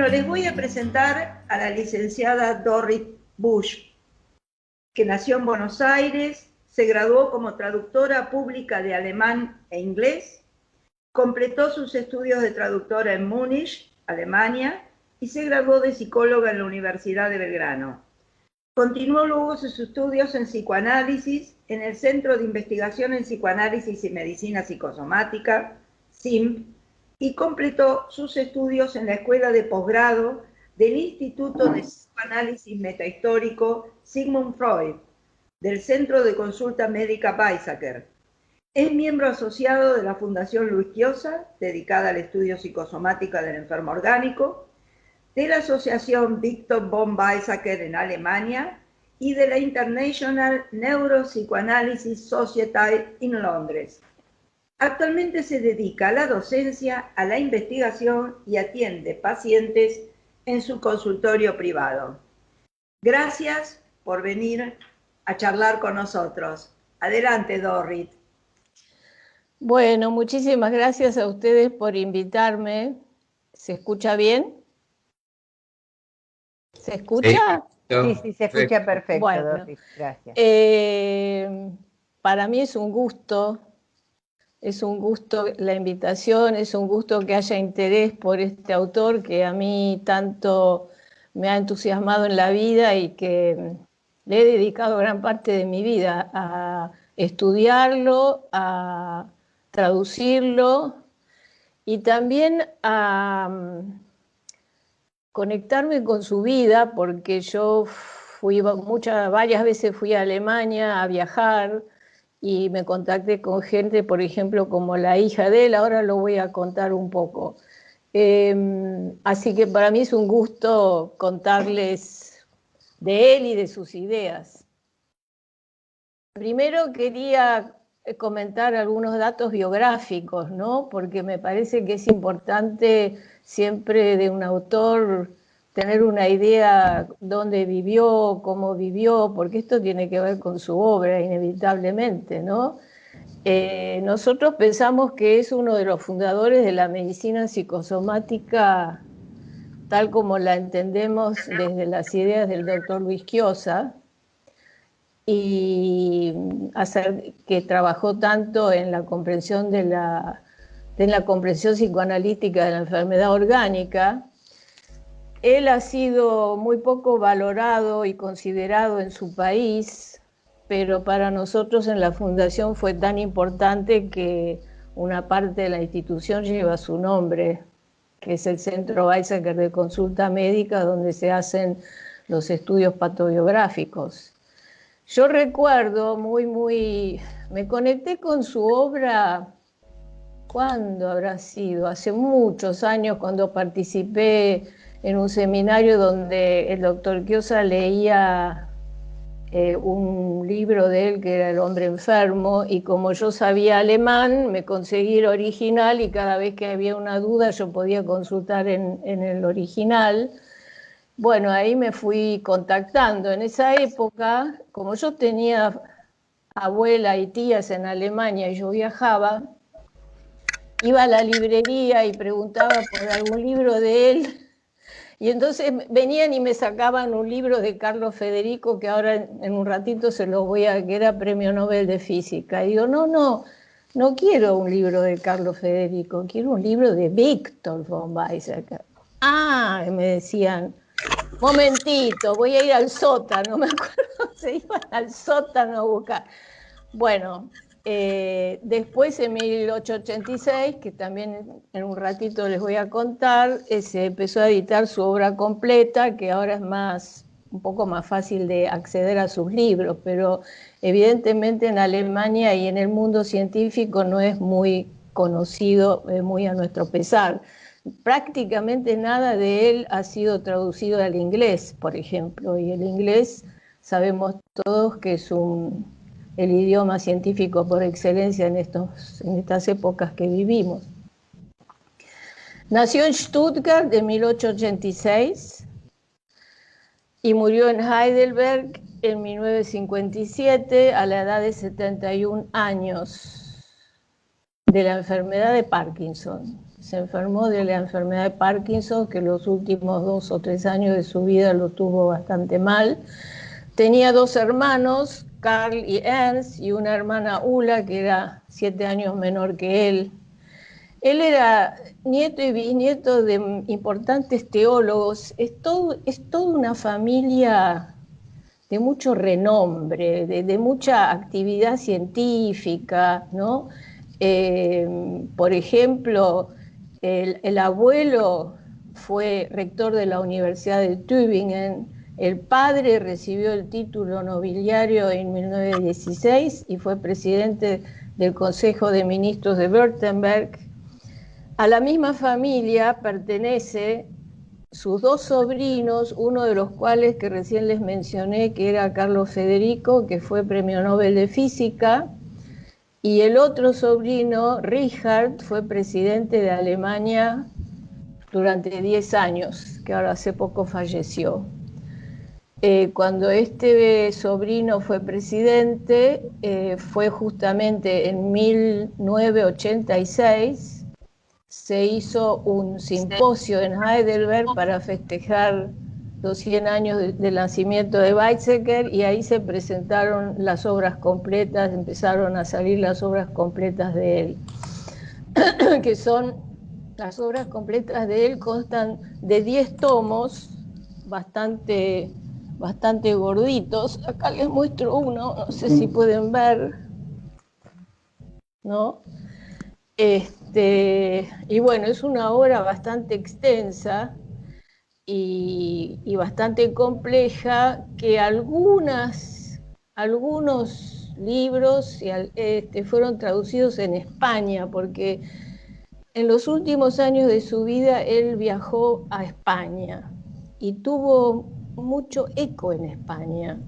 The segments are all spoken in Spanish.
Bueno, les voy a presentar a la licenciada Dorit Busch, que nació en Buenos Aires, se graduó como traductora pública de alemán e inglés, completó sus estudios de traductora en Múnich, Alemania, y se graduó de psicóloga en la Universidad de Belgrano. Continuó luego sus estudios en psicoanálisis en el Centro de Investigación en Psicoanálisis y Medicina Psicosomática, CIMP, y completó sus estudios en la Escuela de Posgrado del Instituto de Psicoanálisis Metahistórico Sigmund Freud, del Centro de Consulta Médica Weizsäcker. Es miembro asociado de la Fundación Luis Quiosa, dedicada al estudio psicosomático del enfermo orgánico, de la Asociación Victor von Weizsäcker en Alemania y de la International Neuropsychoanalysis Society en Londres. Actualmente se dedica a la docencia, a la investigación y atiende pacientes en su consultorio privado. Gracias por venir a charlar con nosotros. Adelante, Dorit. Bueno, muchísimas gracias a ustedes por invitarme. ¿Se escucha bien? ¿Se escucha? Sí, se escucha perfecto, bueno, Dorit. Gracias. Para mí es un gusto la invitación, es un gusto que haya interés por este autor que a mí tanto me ha entusiasmado en la vida y que le he dedicado gran parte de mi vida a estudiarlo, a traducirlo y también a conectarme con su vida, porque yo varias veces fui a Alemania a viajar y me contacté con gente, por ejemplo, como la hija de él, ahora lo voy a contar un poco. Así que para mí es un gusto contarles de él y de sus ideas. Primero quería comentar algunos datos biográficos, ¿no? Porque me parece que es importante siempre de un autor tener una idea dónde vivió, cómo vivió, porque esto tiene que ver con su obra inevitablemente, ¿no? Nosotros pensamos que es uno de los fundadores de la medicina psicosomática tal como la entendemos desde las ideas del doctor Luis Quiosa, y que trabajó tanto en la comprensión de la comprensión psicoanalítica de la enfermedad orgánica. Él ha sido muy poco valorado y considerado en su país, pero para nosotros en la Fundación fue tan importante que una parte de la institución lleva su nombre, que es el Centro Weizsäcker de Consulta Médica, donde se hacen los estudios patobiográficos. Yo recuerdo me conecté con su obra, ¿cuándo habrá sido? Hace muchos años, cuando participé en un seminario donde el doctor Quiosa leía un libro de él que era El hombre enfermo, y como yo sabía alemán, me conseguí el original y cada vez que había una duda yo podía consultar en el original. Bueno, ahí me fui contactando. En esa época, como yo tenía abuela y tías en Alemania y yo viajaba, iba a la librería y preguntaba por algún libro de él, y entonces venían y me sacaban un libro de Carlos Federico, que ahora en un ratito se los que era Premio Nobel de Física. Y digo, no quiero un libro de Carlos Federico, quiero un libro de Victor von Weizsäcker. Ah, me decían, momentito, voy a ir al sótano, me acuerdo, se iban al sótano a buscar. Bueno, después en 1886, que también en un ratito les voy a contar, se empezó a editar su obra completa, que ahora es un poco más fácil de acceder a sus libros, pero evidentemente en Alemania y en el mundo científico no es muy conocido, muy a nuestro pesar. Prácticamente nada de él ha sido traducido al inglés, por ejemplo, y el inglés sabemos todos que es el idioma científico por excelencia en estas épocas que vivimos. Nació en Stuttgart en 1886 y murió en Heidelberg en 1957 a la edad de 71 años de la enfermedad de Parkinson. se enfermó de la enfermedad de Parkinson, que los últimos 2 o 3 años de su vida lo tuvo bastante mal. Tenía 2 hermanos, Carl y Ernst, y una hermana Ulla, que era 7 años menor que él. Él era nieto y bisnieto de importantes teólogos. Es toda una familia de mucho renombre, de mucha actividad científica, ¿no? Por ejemplo, el abuelo fue rector de la Universidad de Tübingen, el padre recibió el título nobiliario en 1916 y fue presidente del Consejo de Ministros de Württemberg. A la misma familia pertenece sus 2 sobrinos, uno de los cuales que recién les mencioné, que era Carlos Federico, que fue Premio Nobel de Física, y el otro sobrino, Richard, fue presidente de Alemania durante 10 años, que ahora hace poco falleció. Cuando este sobrino fue presidente, fue justamente en 1986, se hizo un simposio en Heidelberg para festejar los 100 años del nacimiento de Weizsäcker, y ahí se presentaron las obras completas, empezaron a salir las obras completas de él, que son, las obras completas de él constan de 10 tomos, bastante gorditos. Acá les muestro uno, no sé si pueden ver, ¿no? Y bueno, es una obra bastante extensa y bastante compleja, que algunos libros fueron traducidos en España, porque en los últimos años de su vida él viajó a España y tuvo mucho eco en España.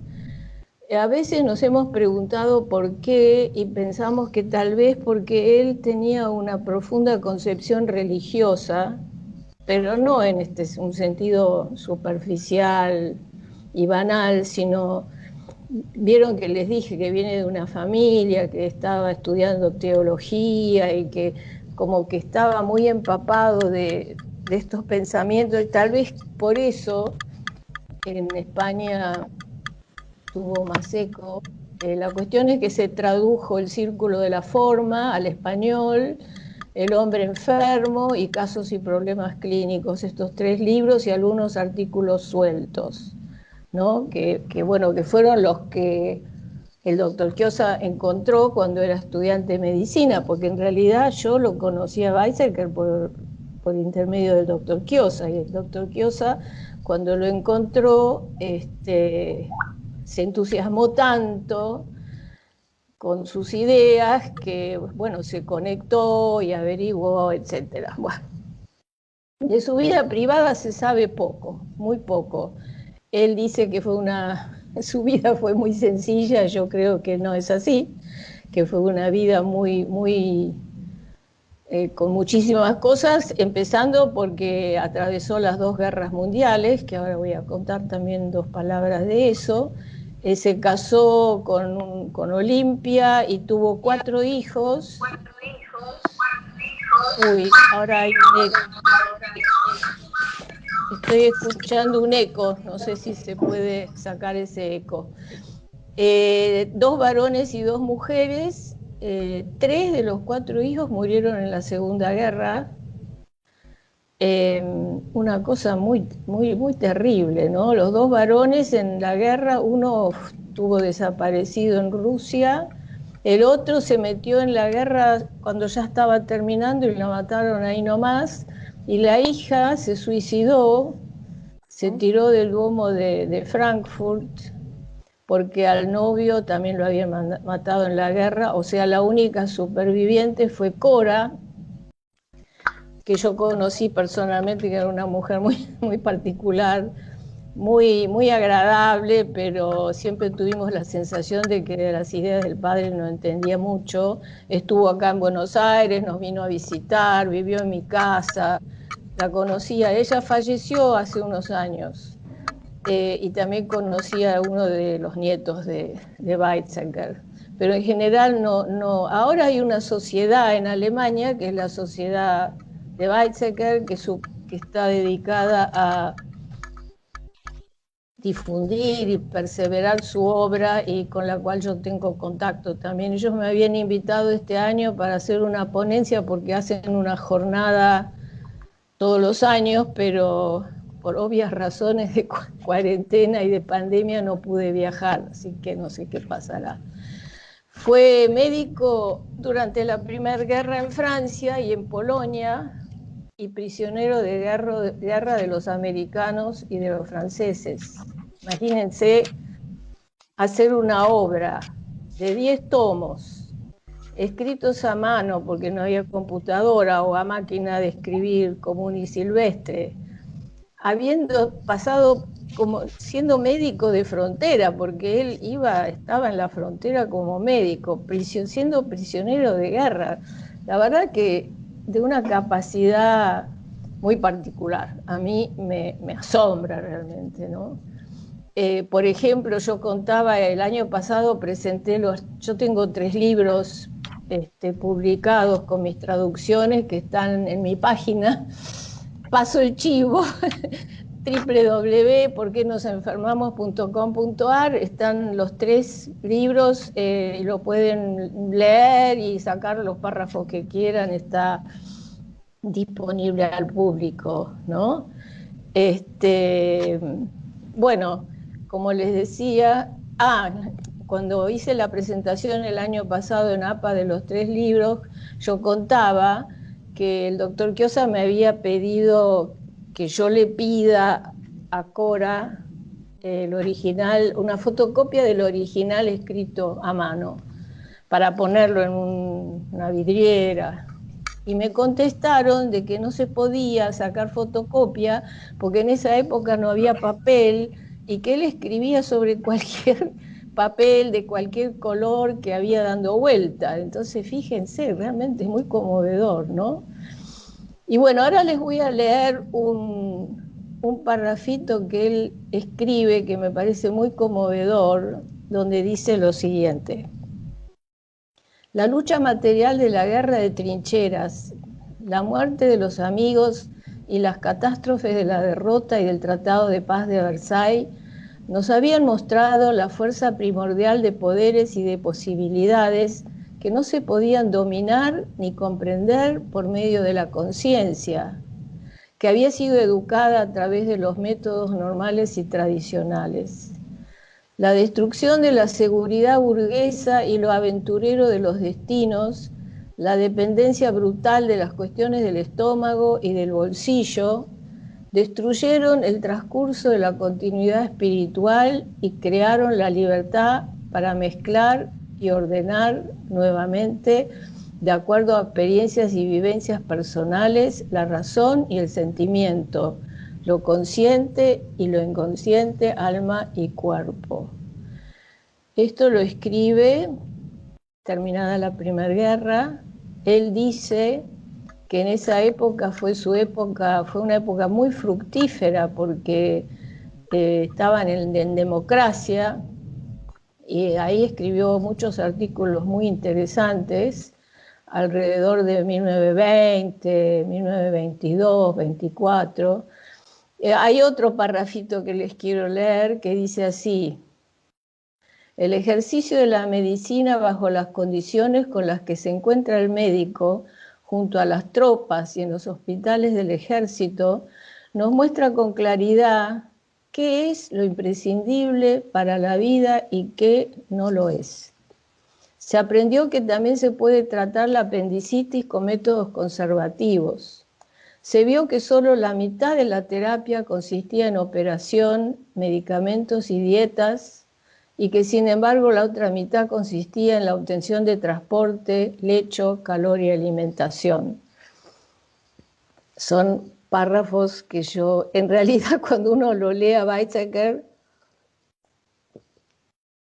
A veces nos hemos preguntado por qué, y pensamos que tal vez porque él tenía una profunda concepción religiosa, pero no en un sentido superficial y banal, sino, vieron que les dije que viene de una familia que estaba estudiando teología y que como que estaba muy empapado de estos pensamientos, y tal vez por eso en España tuvo más eco. La cuestión es que se tradujo El Círculo de la Forma al español, El Hombre Enfermo y Casos y Problemas Clínicos, estos 3 libros y algunos artículos sueltos, ¿no? Que fueron los que el doctor Chiosa encontró cuando era estudiante de medicina, porque en realidad yo lo conocía a Weizsäcker por intermedio del doctor Chiosa, y el doctor Chiosa, cuando lo encontró, se entusiasmó tanto con sus ideas que, bueno, se conectó y averiguó, etcétera. Bueno, de su vida privada se sabe poco, muy poco. Él dice que su vida fue muy sencilla. Yo creo que no es así, que fue una vida con muchísimas cosas, empezando porque atravesó las 2 guerras mundiales, que ahora voy a contar también 2 palabras de eso. Se casó con Olimpia y tuvo 4 hijos. Uy, ahora hay un eco. Estoy escuchando un eco, no sé si se puede sacar ese eco. 2 varones y 2 mujeres. 3 de los 4 hijos murieron en la Segunda Guerra. Una cosa muy terrible, ¿no? Los 2 varones en la guerra, uno estuvo desaparecido en Rusia, el otro se metió en la guerra cuando ya estaba terminando y lo mataron ahí nomás, y la hija se suicidó, se tiró del domo de Frankfurt, porque al novio también lo habían matado en la guerra. O sea, la única superviviente fue Cora, que yo conocí personalmente, que era una mujer muy particular, muy agradable, pero siempre tuvimos la sensación de que de las ideas del padre no entendía mucho. Estuvo acá en Buenos Aires, nos vino a visitar, vivió en mi casa, la conocía. Ella falleció hace unos años. Y también conocí a uno de los nietos de Weizsäcker. Pero en general no. Ahora hay una sociedad en Alemania, que es la Sociedad de Weizsäcker, que está dedicada a difundir y perseverar su obra y con la cual yo tengo contacto también. Ellos me habían invitado este año para hacer una ponencia porque hacen una jornada todos los años, pero por obvias razones de cuarentena y de pandemia no pude viajar, así que no sé qué pasará. Fue médico durante la Primera Guerra en Francia y en Polonia y prisionero de guerra de los americanos y de los franceses. Imagínense hacer una obra de 10 tomos, escritos a mano porque no había computadora o a máquina de escribir común y silvestre, habiendo pasado como siendo médico de frontera, porque él estaba en la frontera como médico, siendo prisionero de guerra. La verdad que de una capacidad muy particular. A mí me asombra realmente, ¿no? Por ejemplo, yo contaba, el año pasado yo tengo 3 libros publicados con mis traducciones que están en mi página. Paso el chivo, www.porquenosenfermamos.com.ar, están los 3 libros, y lo pueden leer y sacar los párrafos que quieran, está disponible al público, ¿no? Bueno, como les decía, cuando hice la presentación el año pasado en APA de los 3 libros, yo contaba que el doctor Chiosa me había pedido que yo le pida a Cora el original, una fotocopia del original escrito a mano, para ponerlo en una vidriera. Y me contestaron de que no se podía sacar fotocopia porque en esa época no había papel y que él escribía sobre cualquier papel de cualquier color que había dando vuelta. Entonces, fíjense, realmente es muy conmovedor, ¿no? Y bueno, ahora les voy a leer un parrafito que él escribe que me parece muy conmovedor, donde dice lo siguiente: la lucha material de la guerra de trincheras, la muerte de los amigos y las catástrofes de la derrota y del Tratado de Paz de Versailles nos habían mostrado la fuerza primordial de poderes y de posibilidades que no se podían dominar ni comprender por medio de la conciencia, que había sido educada a través de los métodos normales y tradicionales. La destrucción de la seguridad burguesa y lo aventurero de los destinos, la dependencia brutal de las cuestiones del estómago y del bolsillo, destruyeron el transcurso de la continuidad espiritual y crearon la libertad para mezclar y ordenar nuevamente, de acuerdo a experiencias y vivencias personales, la razón y el sentimiento, lo consciente y lo inconsciente, alma y cuerpo. Esto lo escribe terminada la Primera Guerra. Él dice que en esa época fue una época muy fructífera porque estaban en democracia, y ahí escribió muchos artículos muy interesantes alrededor de 1920, 1922, 24. Hay otro parrafito que les quiero leer que dice así: el ejercicio de la medicina bajo las condiciones con las que se encuentra el médico junto a las tropas y en los hospitales del ejército nos muestra con claridad qué es lo imprescindible para la vida y qué no lo es. Se aprendió que también se puede tratar la apendicitis con métodos conservativos. Se vio que solo la mitad de la terapia consistía en operación, medicamentos y dietas, y que sin embargo la otra mitad consistía en la obtención de transporte, lecho, calor y alimentación. Son párrafos que yo, en realidad, cuando uno lo lee a Weizsäcker,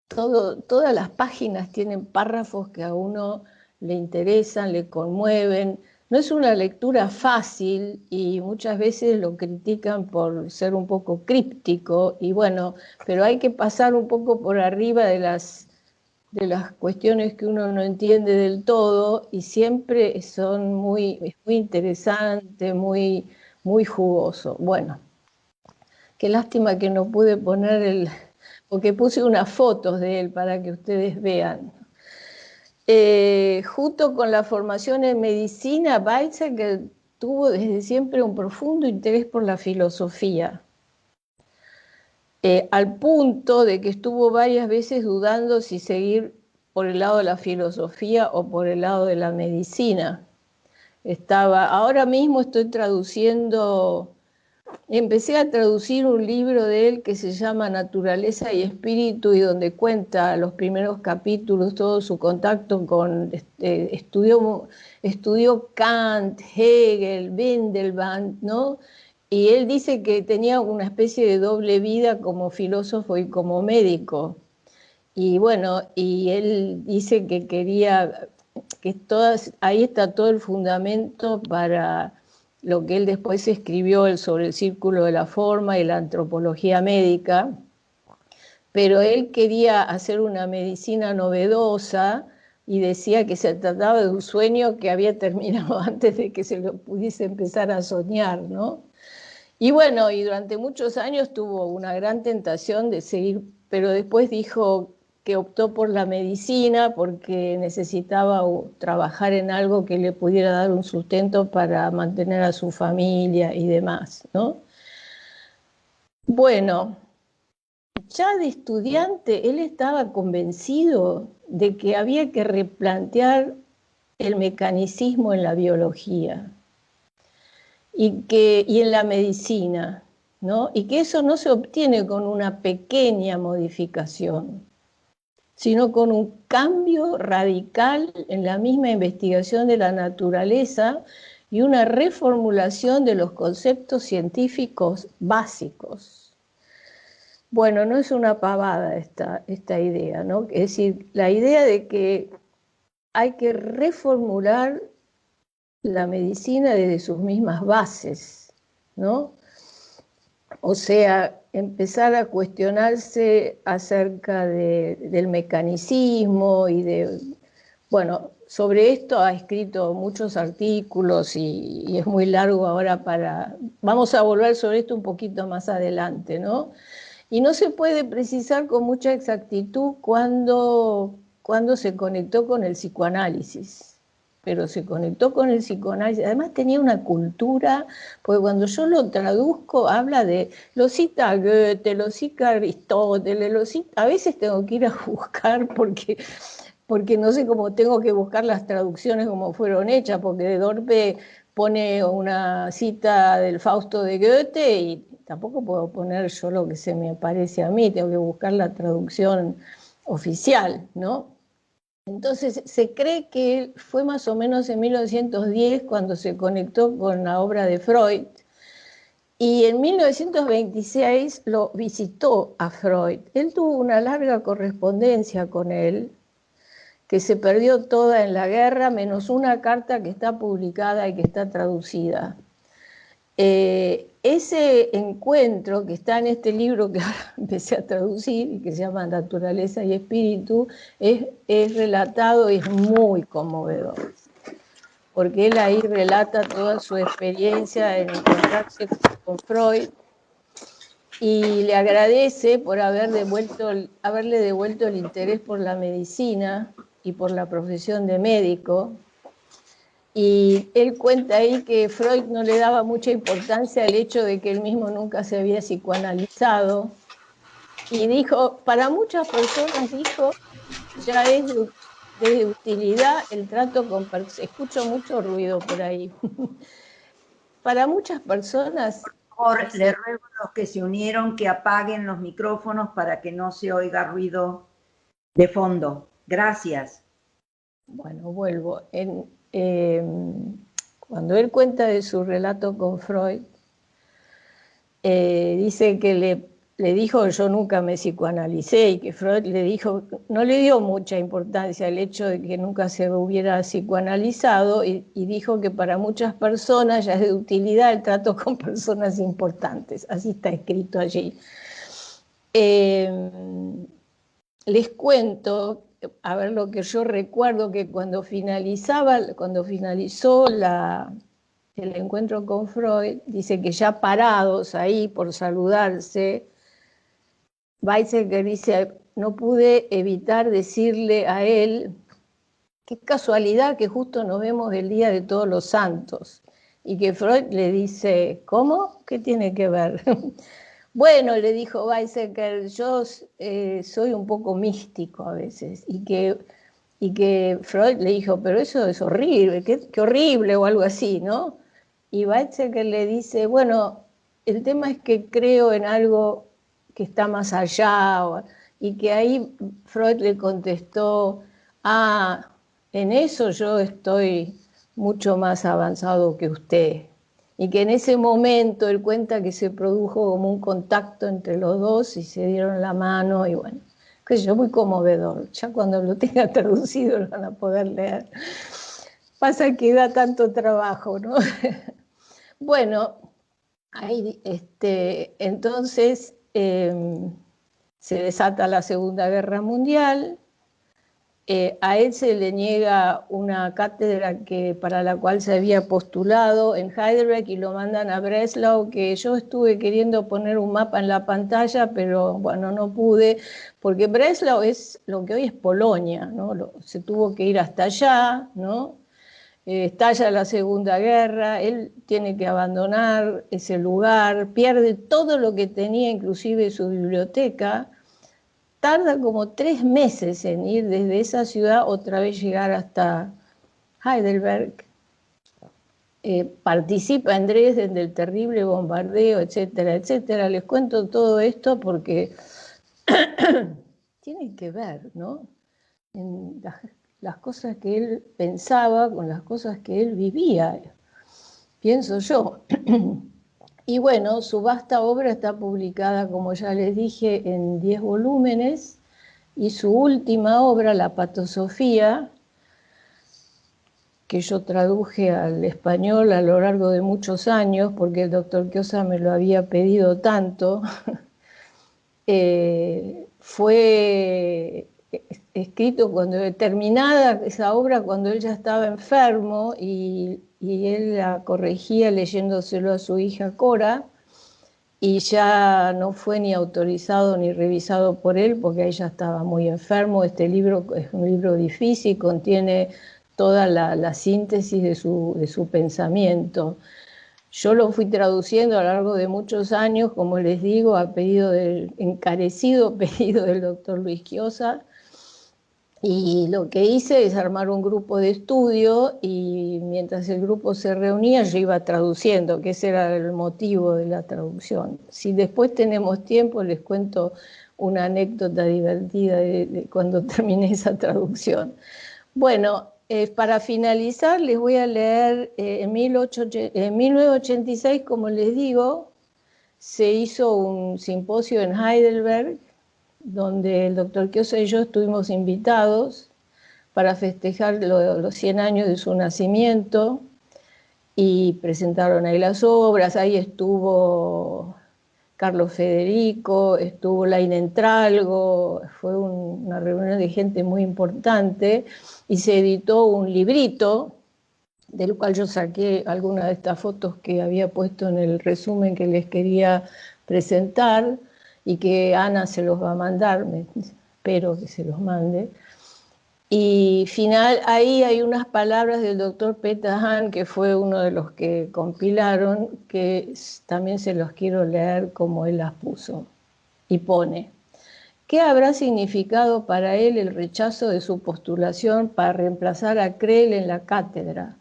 todas las páginas tienen párrafos que a uno le interesan, le conmueven. No es una lectura fácil y muchas veces lo critican por ser un poco críptico, y bueno, pero hay que pasar un poco por arriba de las de las cuestiones que uno no entiende del todo y siempre son muy interesantes, muy jugoso. Bueno, qué lástima que no pude poner porque puse unas fotos de él para que ustedes vean. Junto con la formación en medicina, Weizsäcker tuvo desde siempre un profundo interés por la filosofía, al punto de que estuvo varias veces dudando si seguir por el lado de la filosofía o por el lado de la medicina. Ahora mismo estoy traduciendo. Empecé a traducir un libro de él que se llama Naturaleza y Espíritu y donde cuenta los primeros capítulos todo su contacto con, estudió Kant, Hegel, Windelband, ¿no? Y él dice que tenía una especie de doble vida como filósofo y como médico. Y bueno, y él dice que quería ahí está todo el fundamento para lo que él después escribió sobre el círculo de la forma y la antropología médica, pero él quería hacer una medicina novedosa y decía que se trataba de un sueño que había terminado antes de que se lo pudiese empezar a soñar, ¿no? Y bueno, y durante muchos años tuvo una gran tentación de seguir, pero después dijo que optó por la medicina porque necesitaba trabajar en algo que le pudiera dar un sustento para mantener a su familia y demás, ¿no? Bueno, ya de estudiante él estaba convencido de que había que replantear el mecanicismo en la biología y en la medicina, ¿no? Y que eso no se obtiene con una pequeña modificación, sino con un cambio radical en la misma investigación de la naturaleza y una reformulación de los conceptos científicos básicos. Bueno, no es una pavada esta idea, ¿no? Es decir, la idea de que hay que reformular la medicina desde sus mismas bases, ¿no? O sea, empezar a cuestionarse acerca del mecanicismo bueno, sobre esto ha escrito muchos artículos y es muy largo ahora vamos a volver sobre esto un poquito más adelante, ¿no? Y no se puede precisar con mucha exactitud cuándo se conectó con el psicoanálisis. Pero se conectó con el psicoanálisis, además tenía una cultura, porque cuando yo lo traduzco habla lo cita Goethe, lo cita Aristóteles, a veces tengo que ir a buscar porque no sé cómo tengo que buscar las traducciones como fueron hechas, porque de Dorpe pone una cita del Fausto de Goethe y tampoco puedo poner yo lo que se me parece a mí, tengo que buscar la traducción oficial, ¿no? Entonces se cree que fue más o menos en 1910 cuando se conectó con la obra de Freud y en 1926 lo visitó a Freud. Él tuvo una larga correspondencia con él que se perdió toda en la guerra, menos una carta que está publicada y que está traducida. Ese encuentro que está en este libro que ahora empecé a traducir y que se llama Naturaleza y Espíritu es relatado y es muy conmovedor, porque él ahí relata toda su experiencia en encontrarse con Freud y le agradece por haberle devuelto el interés por la medicina y por la profesión de médico. Y él cuenta ahí que Freud no le daba mucha importancia al hecho de que él mismo nunca se había psicoanalizado. Y dijo, para muchas personas, dijo, ya es de utilidad el trato con personas. Escucho mucho ruido por ahí. Para muchas personas... Por favor, le ruego a los que se unieron que apaguen los micrófonos para que no se oiga ruido de fondo. Gracias. Bueno, vuelvo. Cuando él cuenta de su relato con Freud, dice que le dijo yo nunca me psicoanalicé y que Freud le dijo, no le dio mucha importancia al hecho de que nunca se hubiera psicoanalizado y dijo que para muchas personas ya es de utilidad el trato con personas importantes. Así está escrito allí. Les cuento a ver, lo que yo recuerdo que cuando finalizó el encuentro con Freud, dice que ya parados ahí por saludarse, Weizsäcker dice, no pude evitar decirle a él, qué casualidad que justo nos vemos el día de Todos los Santos. Y que Freud le dice, ¿cómo? ¿Qué tiene que ver? Bueno, le dijo Weizsäcker, yo soy un poco místico a veces. Y que Freud le dijo, pero eso es horrible, qué horrible o algo así, ¿no? Y Weizsäcker le dice, bueno, el tema es que creo en algo que está más allá. Y que ahí Freud le contestó, en eso yo estoy mucho más avanzado que usted. Y que en ese momento él cuenta que se produjo como un contacto entre los dos y se dieron la mano y bueno, que yo, muy conmovedor. Ya cuando lo tenga traducido lo van a poder leer. Pasa que da tanto trabajo, ¿no? Bueno, ahí, entonces se desata la Segunda Guerra Mundial. A él se le niega una cátedra para la cual se había postulado en Heidelberg y lo mandan a Breslau, que yo estuve queriendo poner un mapa en la pantalla, pero bueno, no pude, porque Breslau es lo que hoy es Polonia, ¿no? Se tuvo que ir hasta allá, ¿no? Estalla la Segunda Guerra, él tiene que abandonar ese lugar, pierde todo lo que tenía, inclusive su biblioteca. Tarda como 3 meses en ir desde esa ciudad otra vez llegar hasta Heidelberg. Participa en Dresden del terrible bombardeo, etcétera, etcétera. Les cuento todo esto porque tienen que ver, ¿no? En las cosas que él pensaba con las cosas que él vivía, pienso yo. Y bueno, su vasta obra está publicada, como ya les dije, en 10 volúmenes, y su última obra, La Patosofía, que yo traduje al español a lo largo de muchos años, porque el doctor Chiosa me lo había pedido tanto, fue escrito terminada esa obra cuando él ya estaba enfermo y él la corregía leyéndoselo a su hija Cora, y ya no fue ni autorizado ni revisado por él porque ella estaba muy enfermo. Este libro es un libro difícil, contiene toda la síntesis de su pensamiento. Yo lo fui traduciendo a lo largo de muchos años, como les digo, a pedido del encarecido pedido del doctor Luis Chiosa. Y lo que hice es armar un grupo de estudio y mientras el grupo se reunía yo iba traduciendo, que ese era el motivo de la traducción. Si después tenemos tiempo les cuento una anécdota divertida de cuando terminé esa traducción. Bueno, para finalizar les voy a leer, en 1986, como les digo, se hizo un simposio en Heidelberg donde el doctor Chiosa y yo estuvimos invitados para festejar los 100 años de su nacimiento y presentaron ahí las obras. Ahí estuvo Carlos Federico, estuvo Laine Entralgo, fue una reunión de gente muy importante y se editó un librito del cual yo saqué algunas de estas fotos que había puesto en el resumen que les quería presentar y que Ana se los va a mandar, espero que se los mande. Y ahí hay unas palabras del doctor Peta Hahn, que fue uno de los que compilaron, que también se los quiero leer como él las puso. Y pone, ¿qué habrá significado para él el rechazo de su postulación para reemplazar a Creel en la cátedra?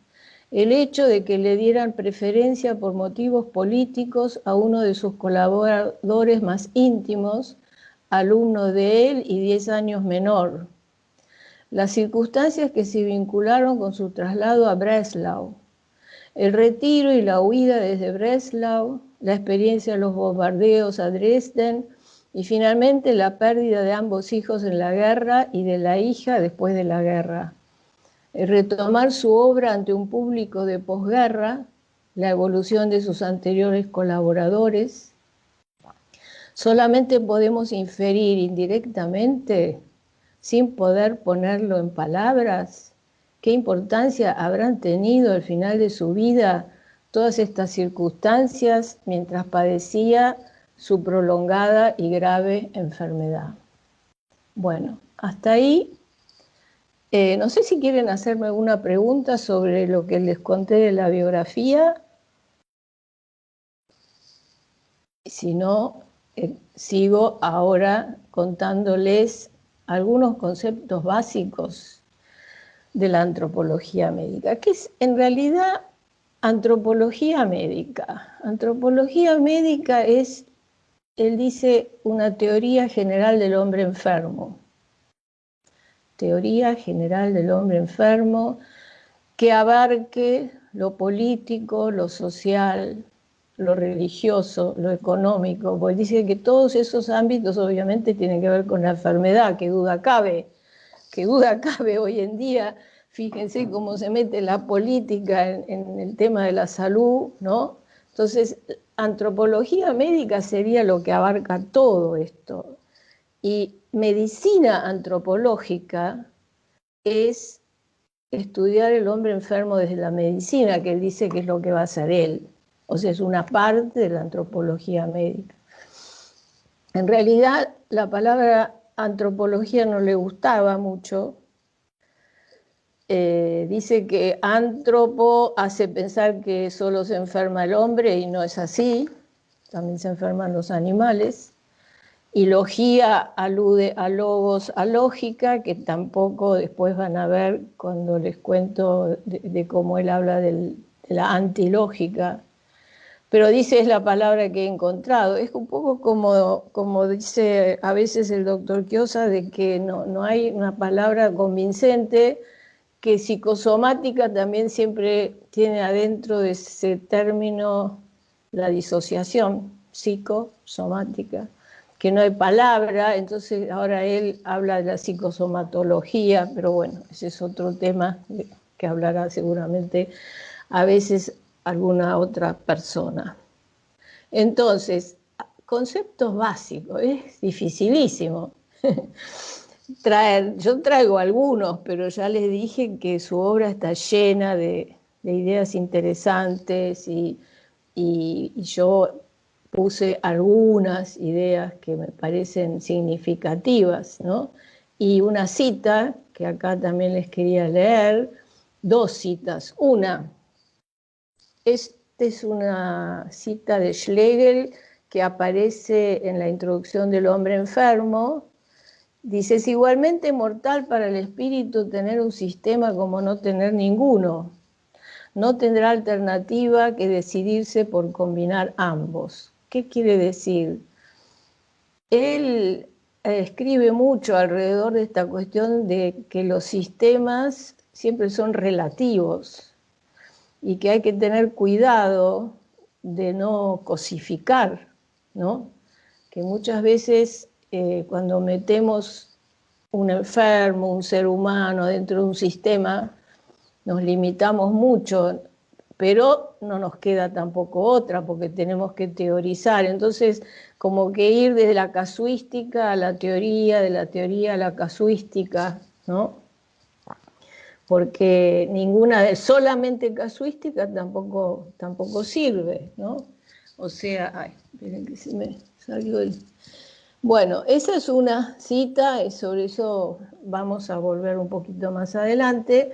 El hecho de que le dieran preferencia por motivos políticos a uno de sus colaboradores más íntimos, alumno de él y 10 años menor. Las circunstancias que se vincularon con su traslado a Breslau, el retiro y la huida desde Breslau, la experiencia de los bombardeos a Dresden y finalmente la pérdida de ambos hijos en la guerra y de la hija después de la guerra. Retomar su obra ante un público de posguerra, la evolución de sus anteriores colaboradores. Solamente podemos inferir indirectamente sin poder ponerlo en palabras? ¿Qué importancia habrán tenido al final de su vida todas estas circunstancias mientras padecía su prolongada y grave enfermedad? Bueno, hasta ahí. No sé si quieren hacerme alguna pregunta sobre lo que les conté de la biografía. Si no, sigo ahora contándoles algunos conceptos básicos de la antropología médica. ¿Qué es en realidad antropología médica? Antropología médica es, él dice, una teoría general del hombre enfermo. Teoría general del hombre enfermo que abarque lo político, lo social, lo religioso, lo económico, porque dice que todos esos ámbitos obviamente tienen que ver con la enfermedad, que duda cabe hoy en día. Fíjense cómo se mete la política en el tema de la salud, ¿no? Entonces, antropología médica sería lo que abarca todo esto. Y medicina antropológica es estudiar el hombre enfermo desde la medicina, que él dice que es lo que va a hacer él. O sea, es una parte de la antropología médica. En realidad, la palabra antropología no le gustaba mucho. Dice que antropo hace pensar que solo se enferma el hombre y no es así. También se enferman los animales. Y logía alude a logos, a lógica, que tampoco después van a ver cuando les cuento de cómo él habla de la antilógica. Pero dice, es la palabra que he encontrado. Es un poco como dice a veces el doctor Chiosa, de que no hay una palabra convincente, que psicosomática también siempre tiene adentro de ese término la disociación, psicosomática, que no hay palabra. Entonces ahora él habla de la psicosomatología, pero bueno, ese es otro tema que hablará seguramente a veces alguna otra persona. Entonces, conceptos básicos, es dificilísimo yo traigo algunos, pero ya les dije que su obra está llena de ideas interesantes y yo puse algunas ideas que me parecen significativas, ¿no? Y una cita que acá también les quería leer, dos citas. Una, esta es una cita de Schlegel que aparece en la introducción del hombre enfermo. Dice, es igualmente mortal para el espíritu tener un sistema como no tener ninguno. No tendrá alternativa que decidirse por combinar ambos. ¿Qué quiere decir? Él escribe mucho alrededor de esta cuestión de que los sistemas siempre son relativos y que hay que tener cuidado de no cosificar, ¿no? Que muchas veces cuando metemos un enfermo, un ser humano dentro de un sistema, nos limitamos mucho, pero no nos queda tampoco otra, porque tenemos que teorizar. Entonces, como que ir desde la casuística a la teoría, de la teoría a la casuística, ¿no? Porque ninguna de solamente casuística tampoco sirve, ¿no? O sea, ay, esperen que se me salió el... Bueno, esa es una cita, y sobre eso vamos a volver un poquito más adelante.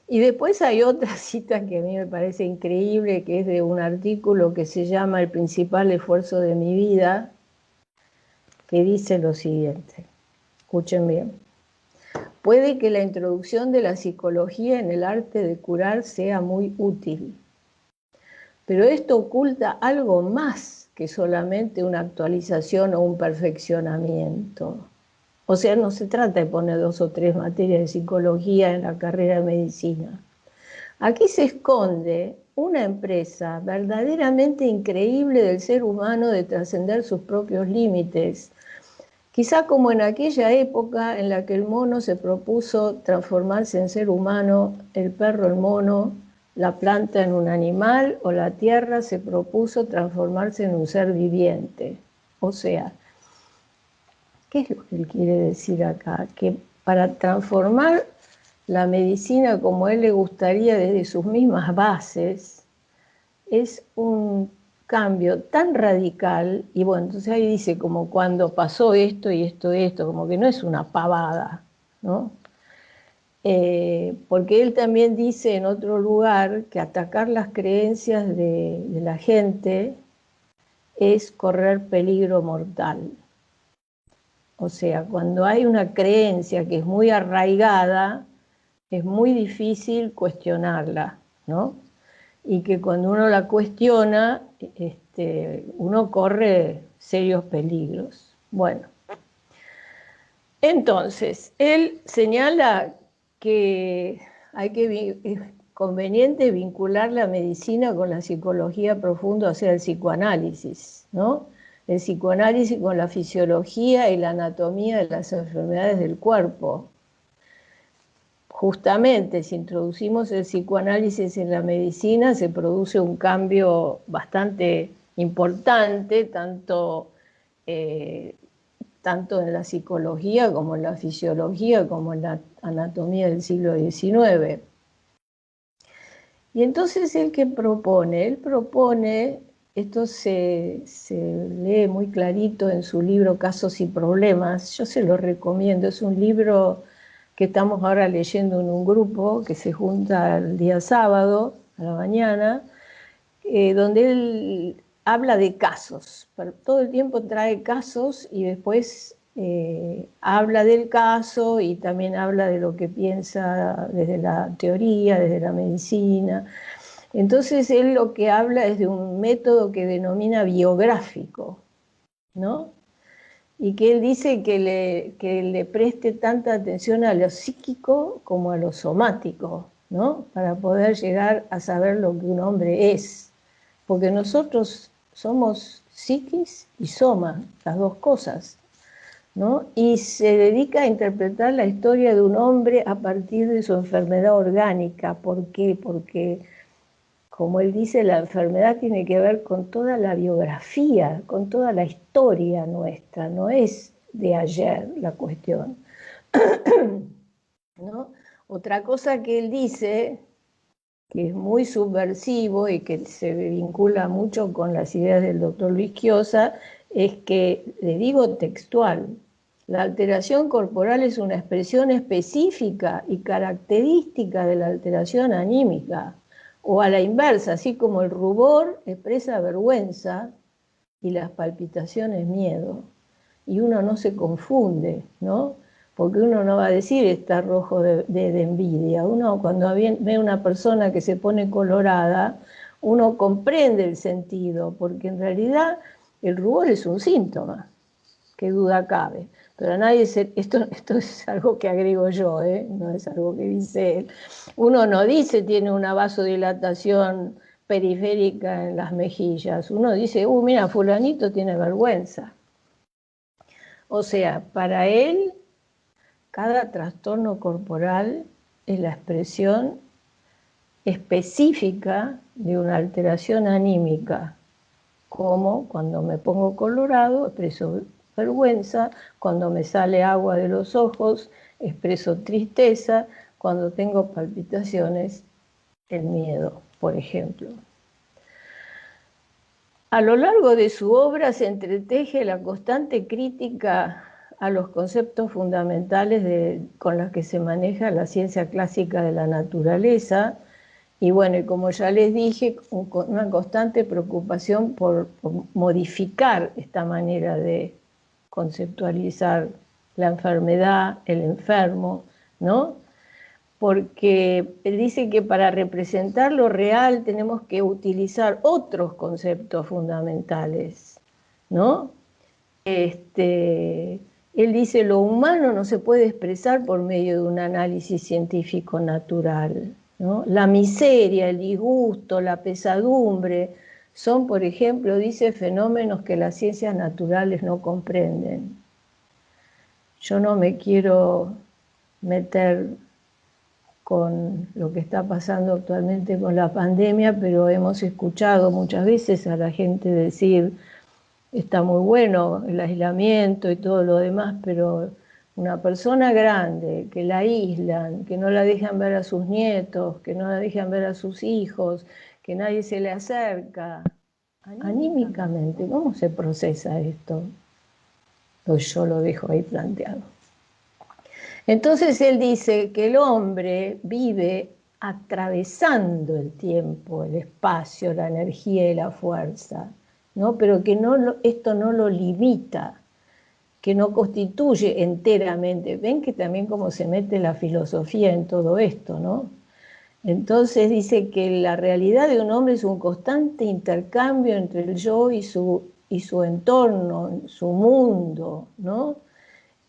Y después hay otra cita que a mí me parece increíble, que es de un artículo que se llama El principal esfuerzo de mi vida, que dice lo siguiente. Escuchen bien. Puede que la introducción de la psicología en el arte de curar sea muy útil, pero esto oculta algo más que solamente una actualización o un perfeccionamiento. O sea, no se trata de poner 2 o 3 materias de psicología en la carrera de medicina. Aquí se esconde una empresa verdaderamente increíble del ser humano de trascender sus propios límites. Quizá como en aquella época en la que el mono se propuso transformarse en ser humano, el perro el mono, la planta en un animal, o la tierra se propuso transformarse en un ser viviente. O sea, ¿qué es lo que él quiere decir acá? Que para transformar la medicina como a él le gustaría desde sus mismas bases, es un cambio tan radical, y bueno, entonces ahí dice como cuando pasó esto y esto, como que no es una pavada, ¿no? Porque él también dice en otro lugar que atacar las creencias de la gente es correr peligro mortal. O sea, cuando hay una creencia que es muy arraigada, es muy difícil cuestionarla, ¿no? Y que cuando uno la cuestiona, uno corre serios peligros. Bueno, entonces, él señala que es conveniente vincular la medicina con la psicología profunda, o sea, el psicoanálisis, ¿no? El psicoanálisis con la fisiología y la anatomía de las enfermedades del cuerpo. Justamente, si introducimos el psicoanálisis en la medicina, se produce un cambio bastante importante, tanto en la psicología como en la fisiología, como en la anatomía del siglo XIX. Y entonces, ¿él qué propone? Él propone, esto se lee muy clarito en su libro Casos y Problemas, yo se lo recomiendo, es un libro que estamos ahora leyendo en un grupo que se junta el día sábado a la mañana, donde él habla de casos, todo el tiempo trae casos y después habla del caso y también habla de lo que piensa desde la teoría, desde la medicina. Entonces él lo que habla es de un método que denomina biográfico, ¿no? Y que él dice que le preste tanta atención a lo psíquico como a lo somático, ¿no? Para poder llegar a saber lo que un hombre es. Porque nosotros somos psiquis y soma, las dos cosas, ¿no? Y se dedica a interpretar la historia de un hombre a partir de su enfermedad orgánica. ¿Por qué? Porque, como él dice, la enfermedad tiene que ver con toda la biografía, con toda la historia nuestra, no es de ayer la cuestión, ¿no? Otra cosa que él dice, que es muy subversivo y que se vincula mucho con las ideas del doctor Luis Quiosa, es que, le digo textual, la alteración corporal es una expresión específica y característica de la alteración anímica, o a la inversa, así como el rubor expresa vergüenza y las palpitaciones miedo. Y uno no se confunde, ¿no? Porque uno no va a decir está rojo de envidia. Uno cuando ve a una persona que se pone colorada, uno comprende el sentido, porque en realidad el rubor es un síntoma, qué duda cabe. Pero a nadie esto es algo que agrego yo, no es algo que dice él. Uno no dice tiene una vasodilatación periférica en las mejillas. Uno dice, mira, fulanito tiene vergüenza. O sea, para él, cada trastorno corporal es la expresión específica de una alteración anímica, como cuando me pongo colorado expreso vergüenza, cuando me sale agua de los ojos expreso tristeza, cuando tengo palpitaciones el miedo, por ejemplo. A lo largo de su obra se entreteje la constante crítica a los conceptos fundamentales con los que se maneja la ciencia clásica de la naturaleza, y bueno, y como ya les dije, una constante preocupación por modificar esta manera de conceptualizar la enfermedad, el enfermo, ¿no? Porque él dice que para representar lo real tenemos que utilizar otros conceptos fundamentales, ¿no? Él dice lo humano no se puede expresar por medio de un análisis científico natural, ¿no? La miseria, el disgusto, la pesadumbre son, por ejemplo, dice, fenómenos que las ciencias naturales no comprenden. Yo no me quiero meter con lo que está pasando actualmente con la pandemia, pero hemos escuchado muchas veces a la gente decir, está muy bueno el aislamiento y todo lo demás, pero una persona grande, que la aíslan, que no la dejan ver a sus nietos, que no la dejan ver a sus hijos, que nadie se le acerca, anímicamente, ¿cómo se procesa esto? Pues yo lo dejo ahí planteado. Entonces él dice que el hombre vive atravesando el tiempo, el espacio, la energía y la fuerza, ¿no? Pero que esto no lo limita, que no constituye enteramente. Ven que también cómo se mete la filosofía en todo esto, ¿no? Entonces dice que la realidad de un hombre es un constante intercambio entre el yo y su entorno, su mundo, ¿no?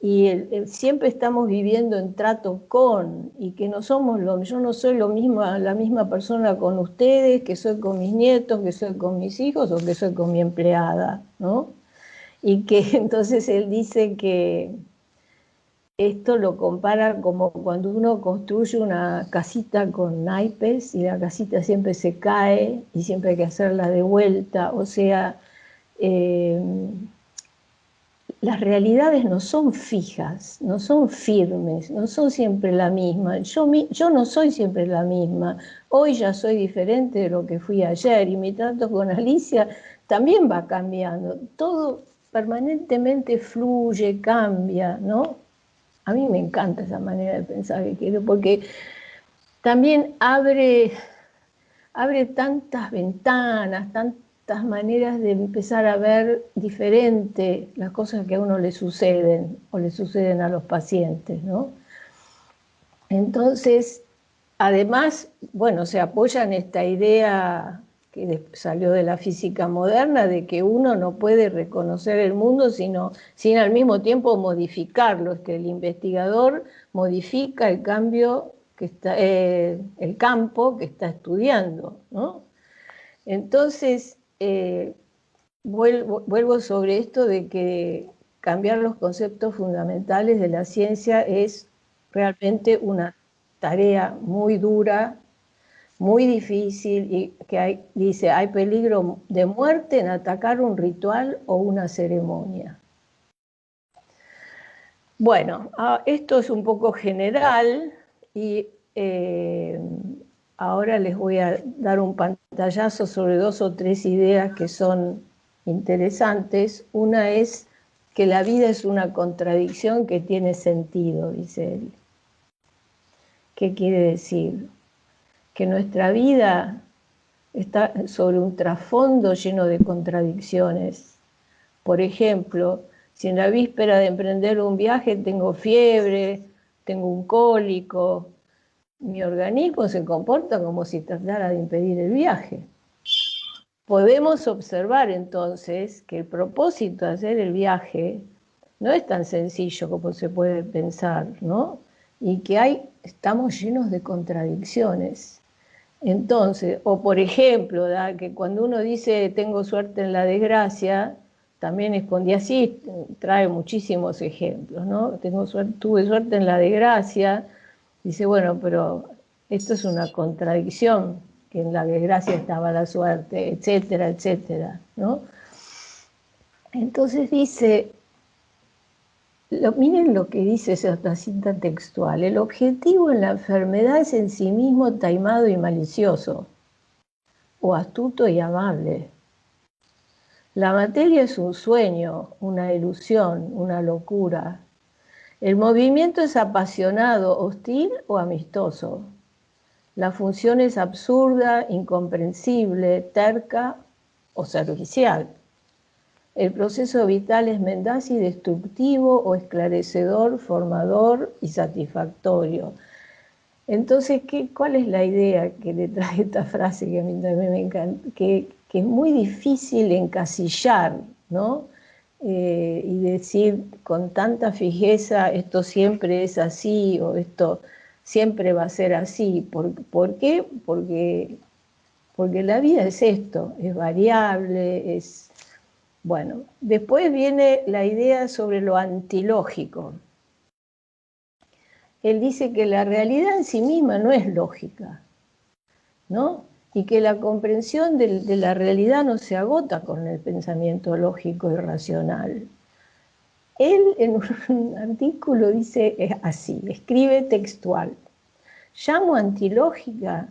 Y siempre estamos viviendo en trato con, y que no somos yo no soy la misma persona con ustedes, que soy con mis nietos, que soy con mis hijos o que soy con mi empleada, ¿no? Y que entonces él dice que esto lo compara como cuando uno construye una casita con naipes y la casita siempre se cae y siempre hay que hacerla de vuelta, o sea, las realidades no son fijas, no son firmes, no son siempre la misma. Yo no soy siempre la misma. Hoy ya soy diferente de lo que fui ayer y mi trato con Alicia también va cambiando. Todo permanentemente fluye, cambia, ¿no? A mí me encanta esa manera de pensar que quiero, porque también abre tantas ventanas, tantas maneras de empezar a ver diferente las cosas que a uno le suceden o le suceden a los pacientes, ¿no? Entonces, además, bueno, se apoya en esta idea que salió de la física moderna de que uno no puede reconocer el mundo sin al mismo tiempo modificarlo, es que el investigador modifica el cambio que está, el campo que está estudiando, ¿no? Entonces, vuelvo sobre esto de que cambiar los conceptos fundamentales de la ciencia es realmente una tarea muy dura, muy difícil, y que dice, hay peligro de muerte en atacar un ritual o una ceremonia. Bueno, esto es un poco general y ahora les voy a dar un pantallazo sobre 2 o 3 ideas que son interesantes. Una es que la vida es una contradicción que tiene sentido, dice él. ¿Qué quiere decir? Que nuestra vida está sobre un trasfondo lleno de contradicciones. Por ejemplo, si en la víspera de emprender un viaje tengo fiebre, tengo un cólico, mi organismo se comporta como si tratara de impedir el viaje. Podemos observar entonces que el propósito de hacer el viaje no es tan sencillo como se puede pensar, ¿no? Y que estamos llenos de contradicciones. Entonces, o por ejemplo, que cuando uno dice tengo suerte en la desgracia, también escondí así, trae muchísimos ejemplos, ¿no? Tuve suerte en la desgracia, dice, bueno, pero esto es una contradicción, que en la desgracia estaba la suerte, etcétera, etcétera, ¿no? Entonces dice, miren lo que dice esta cita textual, el objetivo en la enfermedad es en sí mismo taimado y malicioso, o astuto y amable. La materia es un sueño, una ilusión, una locura. El movimiento es apasionado, hostil o amistoso. La función es absurda, incomprensible, terca o servicial. El proceso vital es mendaz y destructivo o esclarecedor, formador y satisfactorio. Entonces, ¿cuál es la idea que le trae esta frase que a mí también me encanta? Que es muy difícil encasillar, ¿no? Y decir con tanta fijeza esto siempre es así o esto siempre va a ser así. ¿Por qué? Porque la vida es esto, es variable, es... Bueno, después viene la idea sobre lo antilógico. Él dice que la realidad en sí misma no es lógica, ¿no? Y que la comprensión de la realidad no se agota con el pensamiento lógico y racional. Él en un artículo dice así, escribe textual: llamo antilógica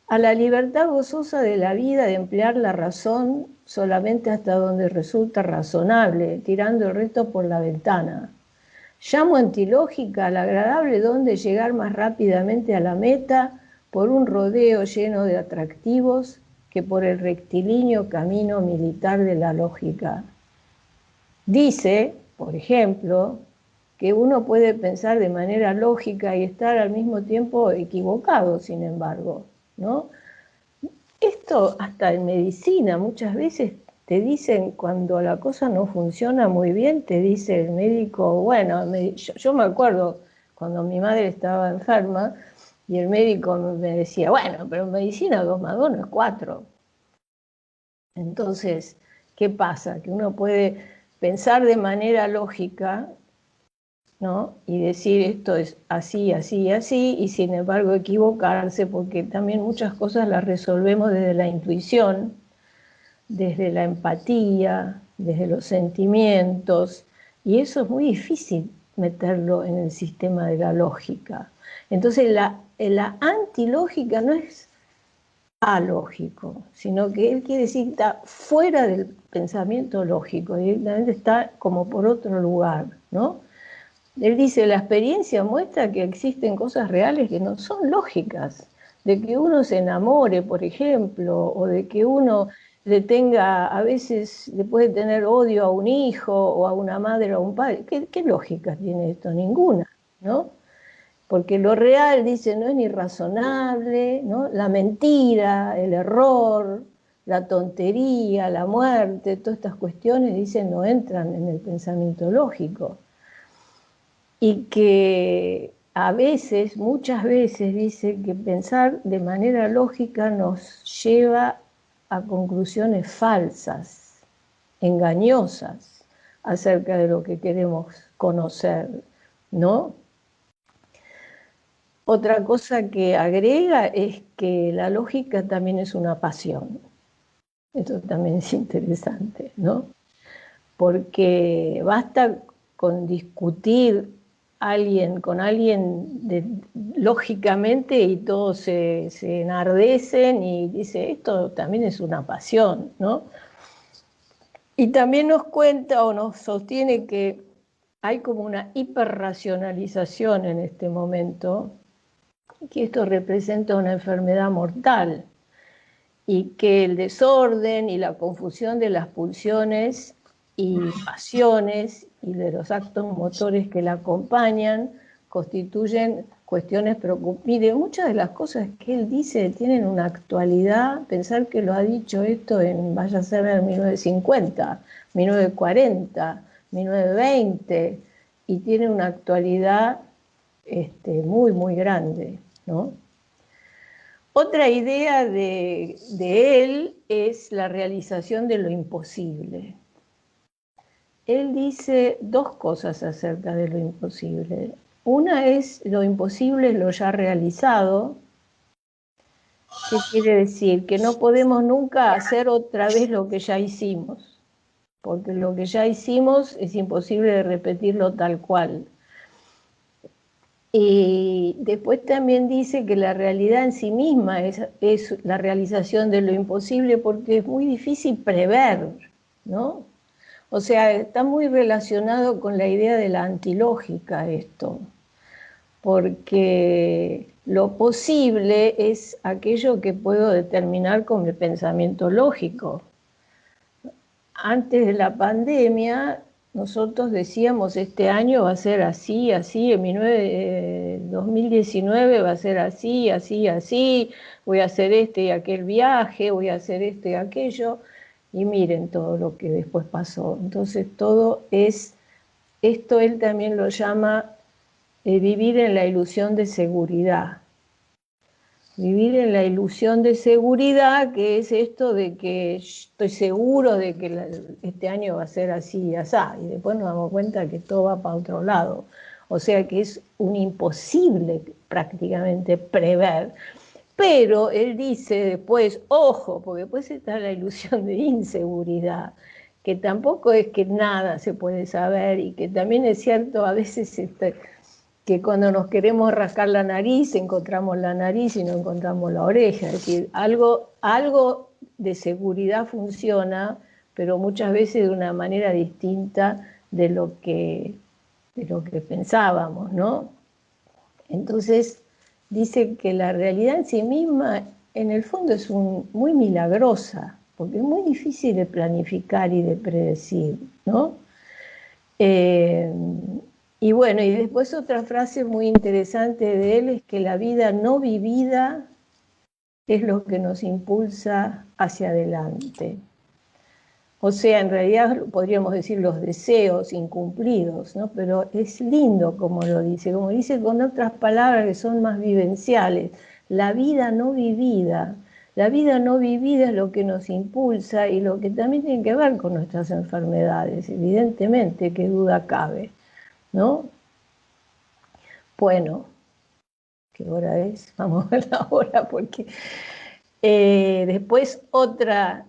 a la libertad gozosa de la vida de emplear la razón solamente hasta donde resulta razonable, tirando el resto por la ventana. Llamo antilógica al agradable don de llegar más rápidamente a la meta por un rodeo lleno de atractivos que por el rectilíneo camino militar de la lógica. Dice, por ejemplo, que uno puede pensar de manera lógica y estar al mismo tiempo equivocado, sin embargo, ¿no? Esto hasta en medicina muchas veces te dicen, cuando la cosa no funciona muy bien, te dice el médico, bueno, yo me acuerdo cuando mi madre estaba enferma y el médico me decía, bueno, pero en medicina 2 más 2 no es 4. Entonces, ¿qué pasa? Que uno puede pensar de manera lógica, ¿no? Y decir esto es así, así, así, y sin embargo equivocarse, porque también muchas cosas las resolvemos desde la intuición, desde la empatía, desde los sentimientos, y eso es muy difícil meterlo en el sistema de la lógica. Entonces la antilógica no es alógico, sino que él quiere decir que está fuera del pensamiento lógico, directamente está como por otro lugar, ¿no? Él dice, la experiencia muestra que existen cosas reales que no son lógicas, de que uno se enamore, por ejemplo, o de que uno le tenga, a veces le puede tener odio a un hijo, o a una madre, o a un padre. ¿Qué lógica tiene esto? Ninguna, ¿no? Porque lo real, dice, no es ni razonable, ¿no? La mentira, el error, la tontería, la muerte, todas estas cuestiones, dicen, no entran en el pensamiento lógico. Y que a veces, muchas veces, dice que pensar de manera lógica nos lleva a conclusiones falsas, engañosas, acerca de lo que queremos conocer, ¿no? Otra cosa que agrega es que la lógica también es una pasión. Esto también es interesante, ¿no? Porque basta con discutir con alguien lógicamente y todos se enardecen y dice, esto también es una pasión, ¿no? Y también nos cuenta o nos sostiene que hay como una hiperracionalización en este momento, que esto representa una enfermedad mortal y que el desorden y la confusión de las pulsiones y pasiones y de los actos motores que la acompañan constituyen cuestiones preocupantes. Mire, muchas de las cosas que él dice tienen una actualidad, pensar que lo ha dicho esto vaya a ser en 1950, 1940, 1920, y tiene una actualidad muy, muy grande, ¿no? Otra idea de él es la realización de lo imposible. Él dice 2 cosas acerca de lo imposible. Una es lo imposible es lo ya realizado. ¿Qué quiere decir? Que no podemos nunca hacer otra vez lo que ya hicimos, porque lo que ya hicimos es imposible de repetirlo tal cual. Y después también dice que la realidad en sí misma es la realización de lo imposible, porque es muy difícil prever, ¿no? O sea, está muy relacionado con la idea de la antilógica esto, porque lo posible es aquello que puedo determinar con mi pensamiento lógico. Antes de la pandemia, nosotros decíamos, este año va a ser así, así, en 2019 va a ser así, así, así, voy a hacer este y aquel viaje, voy a hacer esto y aquello, y miren todo lo que después pasó. Entonces todo es, esto él también lo llama vivir en la ilusión de seguridad. Vivir en la ilusión de seguridad, que es esto de que estoy seguro de que este año va a ser así y así, y después nos damos cuenta que todo va para otro lado. O sea que es un imposible prácticamente prever. Pero él dice después, ojo, porque después está la ilusión de inseguridad, que tampoco es que nada se puede saber y que también es cierto a veces que cuando nos queremos rascar la nariz encontramos la nariz y no encontramos la oreja, es decir, algo de seguridad funciona, pero muchas veces de una manera distinta de lo que pensábamos, ¿no? Entonces dice que la realidad en sí misma en el fondo es muy milagrosa, porque es muy difícil de planificar y de predecir, ¿no? Y bueno, y después otra frase muy interesante de él es que la vida no vivida es lo que nos impulsa hacia adelante. O sea, en realidad podríamos decir los deseos incumplidos, ¿no? Pero es lindo como lo dice, como dice con otras palabras que son más vivenciales. La vida no vivida. La vida no vivida es lo que nos impulsa y lo que también tiene que ver con nuestras enfermedades, evidentemente, qué duda cabe, ¿no? Bueno, ¿qué hora es? Vamos a ver la hora porque después otra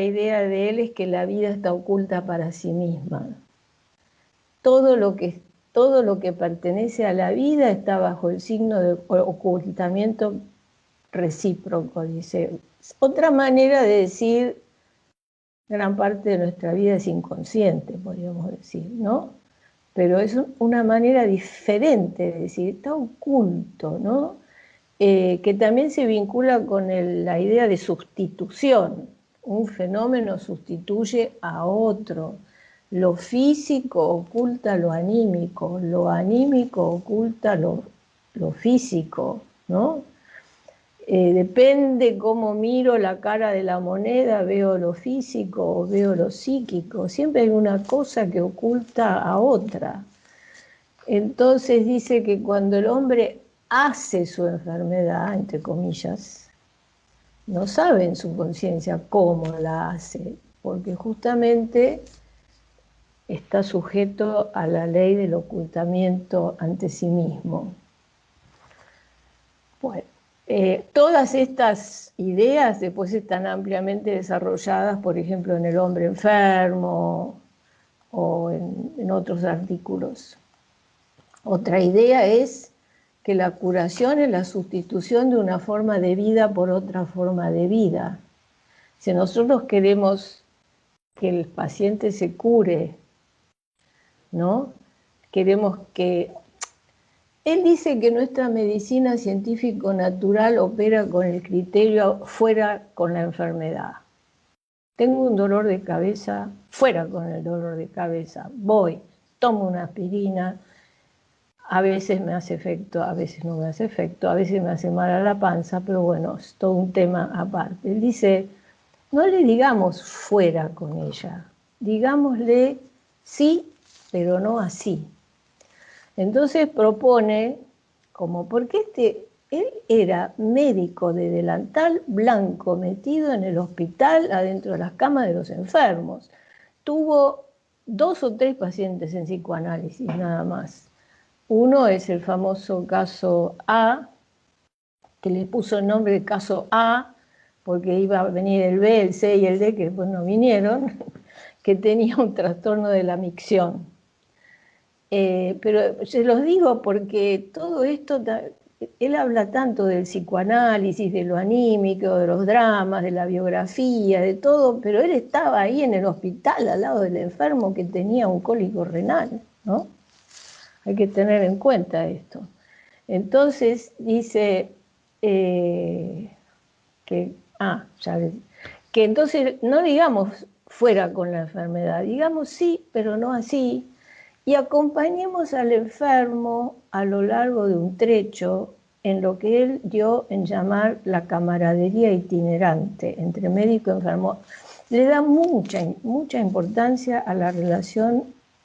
idea de él es que la vida está oculta para sí misma. Todo lo que pertenece a la vida está bajo el signo de ocultamiento recíproco, dice. Otra manera de decir, gran parte de nuestra vida es inconsciente, podríamos decir, ¿no? Pero es una manera diferente de decir, está oculto, ¿no? Que también se vincula con la idea de sustitución. Un fenómeno sustituye a otro. Lo físico oculta lo anímico oculta lo físico, ¿no? Depende cómo miro la cara de la moneda, veo lo físico o veo lo psíquico. Siempre hay una cosa que oculta a otra. Entonces dice que cuando el hombre hace su enfermedad, entre comillas, no sabe en su conciencia cómo la hace, porque justamente está sujeto a la ley del ocultamiento ante sí mismo. Bueno, todas estas ideas después están ampliamente desarrolladas, por ejemplo, en El hombre enfermo o en otros artículos. Otra idea es que la curación es la sustitución de una forma de vida por otra forma de vida. Si nosotros queremos que el paciente se cure, ¿no? Queremos que... Él dice que nuestra medicina científico-natural opera con el criterio fuera con la enfermedad. Tengo un dolor de cabeza, fuera con el dolor de cabeza. Voy, tomo una aspirina, a veces me hace efecto, a veces no me hace efecto, a veces me hace mal a la panza, pero bueno, es todo un tema aparte. Él dice, no le digamos fuera con ella, digámosle sí, pero no así. Entonces propone, porque él era médico de delantal blanco metido en el hospital adentro de las camas de los enfermos. Tuvo 2 o 3 pacientes en psicoanálisis, nada más. Uno es el famoso caso A, que le puso el nombre de caso A, porque iba a venir el B, el C y el D, que después no vinieron, que tenía un trastorno de la micción. Pero se los digo porque todo esto, él habla tanto del psicoanálisis, de lo anímico, de los dramas, de la biografía, de todo, pero él estaba ahí en el hospital al lado del enfermo que tenía un cólico renal, ¿no? Hay que tener en cuenta esto. Entonces dice que entonces no digamos fuera con la enfermedad, digamos sí, pero no así, y acompañemos al enfermo a lo largo de un trecho en lo que él dio en llamar la camaradería itinerante entre médico y enfermo. Le da mucha importancia a la relación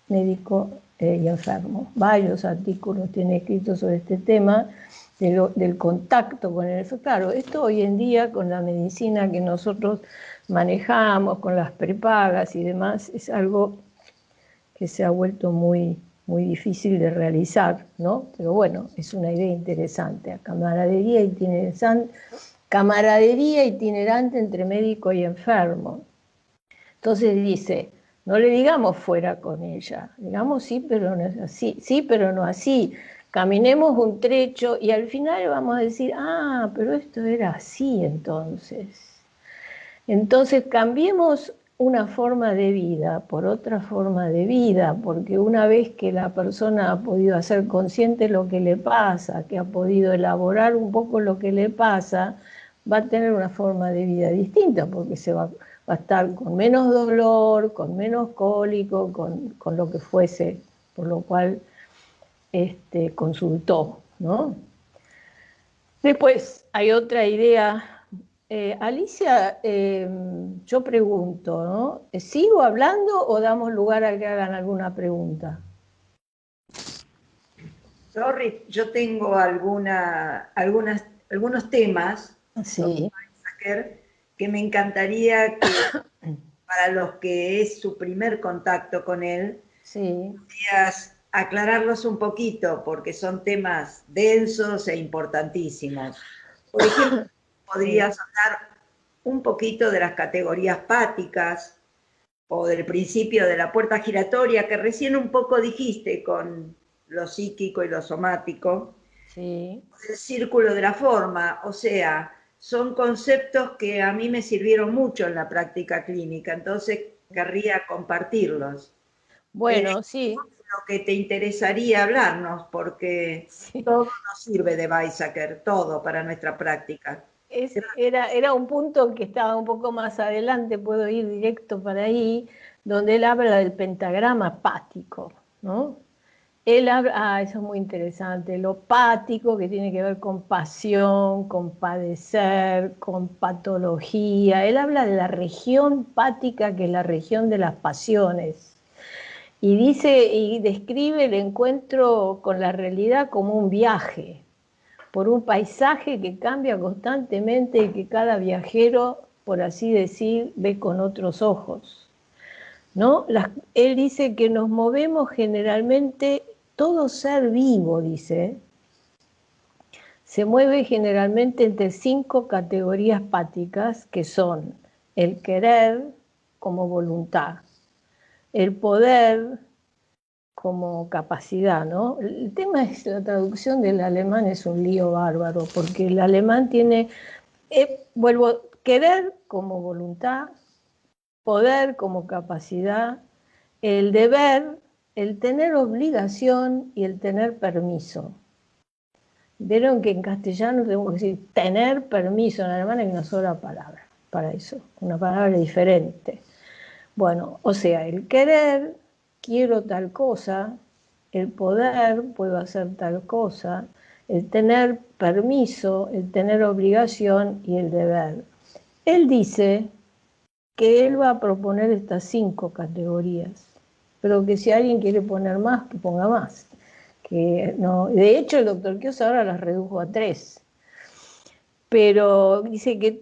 médico y enfermo. Varios artículos tiene escritos sobre este tema, del contacto con el enfermo. Claro, esto hoy en día con la medicina que nosotros manejamos, con las prepagas y demás, es algo que se ha vuelto muy, muy difícil de realizar, ¿no? Pero bueno, es una idea interesante. Camaradería itinerante entre médico y enfermo. Entonces dice, No le digamos fuera con ella, digamos sí, pero no es así, sí, pero no así. Caminemos un trecho y al final vamos a decir, ah, pero esto era así entonces. Entonces cambiemos una forma de vida por otra forma de vida, porque una vez que la persona ha podido hacer consciente lo que le pasa, que ha podido elaborar un poco lo que le pasa, va a tener una forma de vida distinta, porque va a estar con menos dolor, con menos cólico, con lo que fuese, por lo cual consultó, ¿no? Después hay otra idea. Alicia, yo pregunto, ¿no? ¿Sigo hablando o damos lugar a que hagan alguna pregunta? Sorry, yo tengo algunos temas Sí. que me encantaría que para los que es su primer contacto con él, Sí. podrías aclararlos un poquito, porque son temas densos e importantísimos. Por ejemplo, podrías hablar un poquito de las categorías páticas o del principio de la puerta giratoria, que recién un poco dijiste con lo psíquico y lo somático, Sí. el círculo de la forma, o sea, son conceptos que a mí me sirvieron mucho en la práctica clínica, entonces querría compartirlos. Bueno, sí. Lo que te interesaría hablarnos, porque Sí. todo nos sirve de Weizsäcker, todo para nuestra práctica. Era un punto que estaba un poco más adelante, puedo ir directo para ahí, donde él habla del pentagrama pático, ¿no? Él habla, eso es muy interesante, lo pático que tiene que ver con pasión, con padecer, con patología. Él habla de la región pática, que es la región de las pasiones. Y dice y describe el encuentro con la realidad como un viaje, por un paisaje que cambia constantemente y que cada viajero, por así decir, ve con otros ojos, ¿no? Él dice que nos movemos generalmente, todo ser vivo, dice, se mueve generalmente entre 5 categorías páticas, que son el querer como voluntad, el poder como capacidad, ¿no? El tema es la traducción del alemán, es un lío bárbaro, porque el alemán tiene, querer como voluntad, poder como capacidad, el deber, el tener obligación y el tener permiso. Vieron que en castellano tenemos que decir tener permiso, en alemán hay una sola palabra para eso, una palabra diferente. Bueno, o sea, el querer, quiero tal cosa, el poder, puedo hacer tal cosa, el tener permiso, el tener obligación y el deber. Él dice que él va a proponer estas 5 categorías, pero que si alguien quiere poner más, que ponga más. Que no, de hecho, el doctor Quiosa ahora las redujo a 3. Pero dice que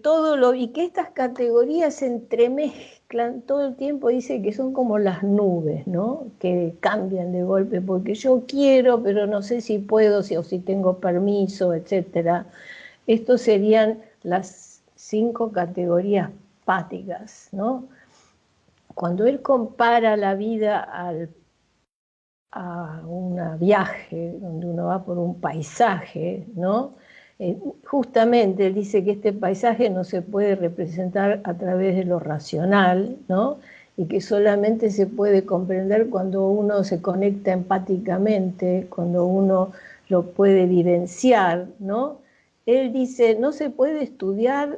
y que estas categorías se entremezclan todo el tiempo, dice que son como las nubes, ¿no? Que cambian de golpe, porque yo quiero, pero no sé si puedo, o si tengo permiso, etc. Estos serían las 5 categorías páticas, ¿no? Cuando él compara la vida a un viaje, donde uno va por un paisaje, ¿no? Justamente él dice que este paisaje no se puede representar a través de lo racional, ¿no? Y que solamente se puede comprender cuando uno se conecta empáticamente, cuando uno lo puede vivenciar, ¿no? Él dice, no se puede estudiar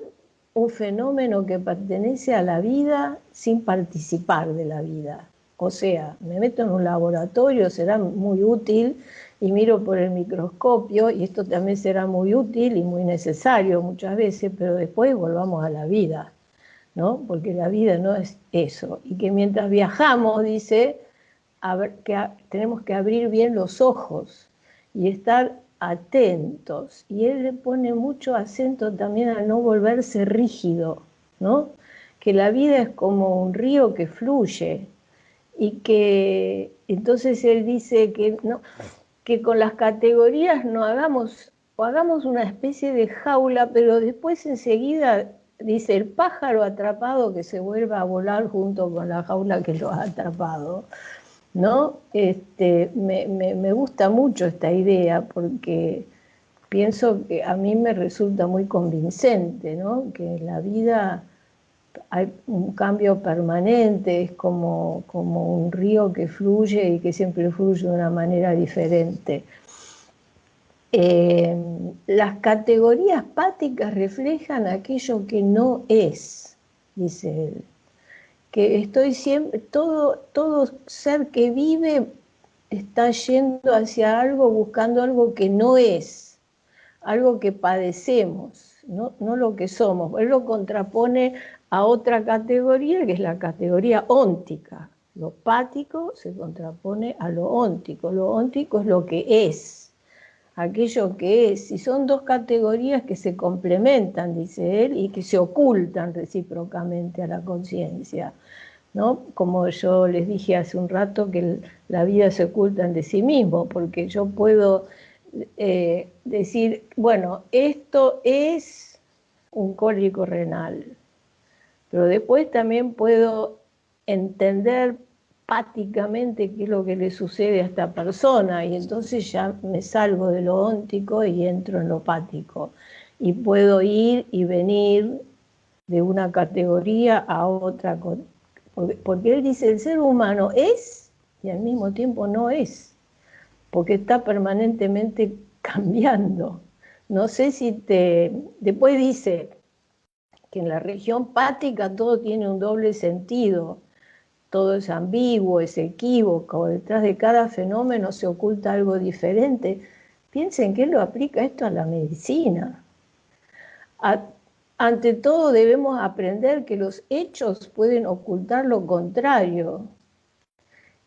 un fenómeno que pertenece a la vida sin participar de la vida. O sea, me meto en un laboratorio, será muy útil, y miro por el microscopio, y esto también será muy útil y muy necesario muchas veces, pero después volvamos a la vida, ¿no? Porque la vida no es eso. Y que mientras viajamos, dice, tenemos que abrir bien los ojos y estar atentos. Y él le pone mucho acento también a no volverse rígido, ¿no? Que la vida es como un río que fluye, y que entonces él dice que, no, que con las categorías no hagamos, o hagamos una especie de jaula, pero después enseguida dice el pájaro atrapado que se vuelva a volar junto con la jaula que lo ha atrapado, ¿no? Me gusta mucho esta idea porque pienso que a mí me resulta muy convincente, ¿no? Que en la vida hay un cambio permanente, es como un río que fluye y que siempre fluye de una manera diferente. Las categorías páticas reflejan aquello que no es, dice él. Que estoy siempre, todo ser que vive está yendo hacia algo, buscando algo que no es, algo que padecemos, no lo que somos. Él lo contrapone a otra categoría, que es la categoría óntica. Lo pático se contrapone a lo óntico. Lo óntico es lo que es, aquello que es. Y son dos categorías que se complementan, dice él, y que se ocultan recíprocamente a la conciencia, ¿no? Como yo les dije hace un rato, que la vida se oculta de sí mismo, porque yo puedo decir, bueno, esto es un cólico renal, pero después también puedo entender páticamente qué es lo que le sucede a esta persona, y entonces ya me salgo de lo óntico y entro en lo pático, y puedo ir y venir de una categoría a otra, porque él dice el ser humano es y al mismo tiempo no es, porque está permanentemente cambiando. No sé si después dice que en la región pática todo tiene un doble sentido, todo es ambiguo, es equívoco, detrás de cada fenómeno se oculta algo diferente. Piensen que él lo aplica esto a la medicina. Ante todo debemos aprender que los hechos pueden ocultar lo contrario,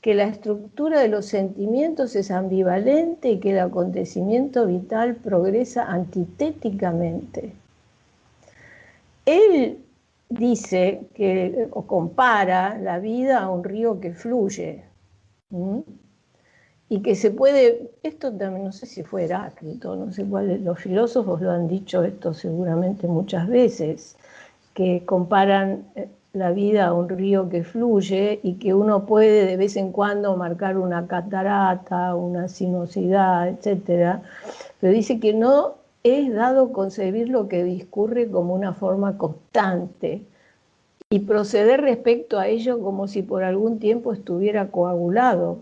que la estructura de los sentimientos es ambivalente y que el acontecimiento vital progresa antitéticamente. Él dice que, o compara la vida a un río que fluye, ¿m? Y que se puede, esto también no sé si fue Heráclito, no sé cuál, los filósofos lo han dicho esto seguramente muchas veces, que comparan la vida a un río que fluye y que uno puede de vez en cuando marcar una catarata, una sinuosidad, etc. Pero dice que no es dado concebir lo que discurre como una forma constante y proceder respecto a ello como si por algún tiempo estuviera coagulado.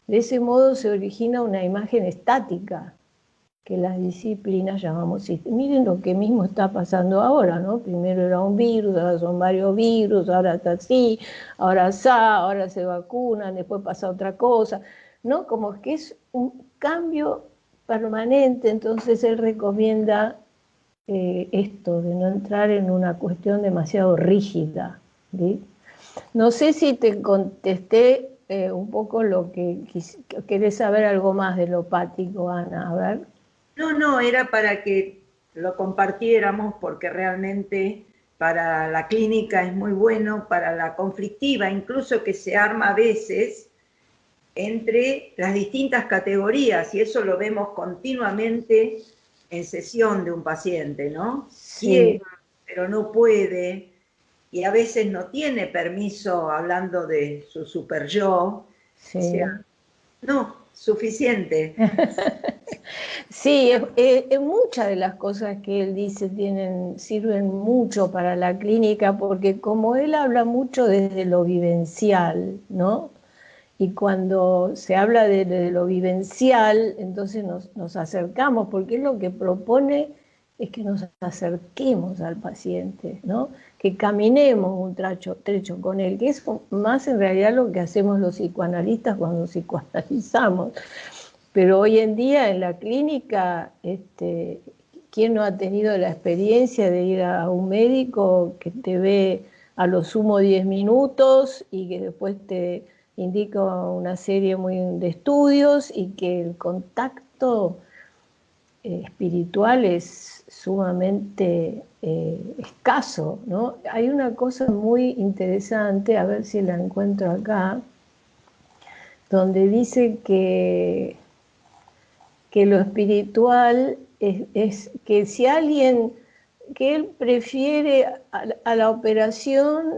De ese modo se origina una imagen estática, que las disciplinas llamamos sistema. Miren lo que mismo está pasando ahora, ¿no? Primero era un virus, ahora son varios virus, ahora está así, ahora ahora se vacunan, después pasa otra cosa, ¿no? Como que es un cambio permanente, entonces él recomienda esto, de no entrar en una cuestión demasiado rígida, ¿sí? No sé si te contesté un poco lo que querés saber algo más de lo pático, Ana, a ver. No, era para que lo compartiéramos porque realmente para la clínica es muy bueno, para la conflictiva, incluso que se arma a veces entre las distintas categorías, y eso lo vemos continuamente en sesión de un paciente, ¿no? Sí. Quiere, pero no puede, y a veces no tiene permiso, hablando de su super yo, Sí. O sea, no, suficiente. Sí, muchas de las cosas que él dice sirven mucho para la clínica, porque como él habla mucho desde lo vivencial, ¿no? Y cuando se habla de lo vivencial, entonces nos acercamos, porque él lo que propone es que nos acerquemos al paciente, ¿no? Que caminemos un trecho con él, que es más en realidad lo que hacemos los psicoanalistas cuando psicoanalizamos. Pero hoy en día en la clínica, ¿quién no ha tenido la experiencia de ir a un médico que te ve a lo sumo 10 minutos y que después te indica una serie de estudios y que el contacto espiritual es sumamente escaso, ¿no? Hay una cosa muy interesante, a ver si la encuentro acá, donde dice que lo espiritual es que si alguien que él prefiere a la operación,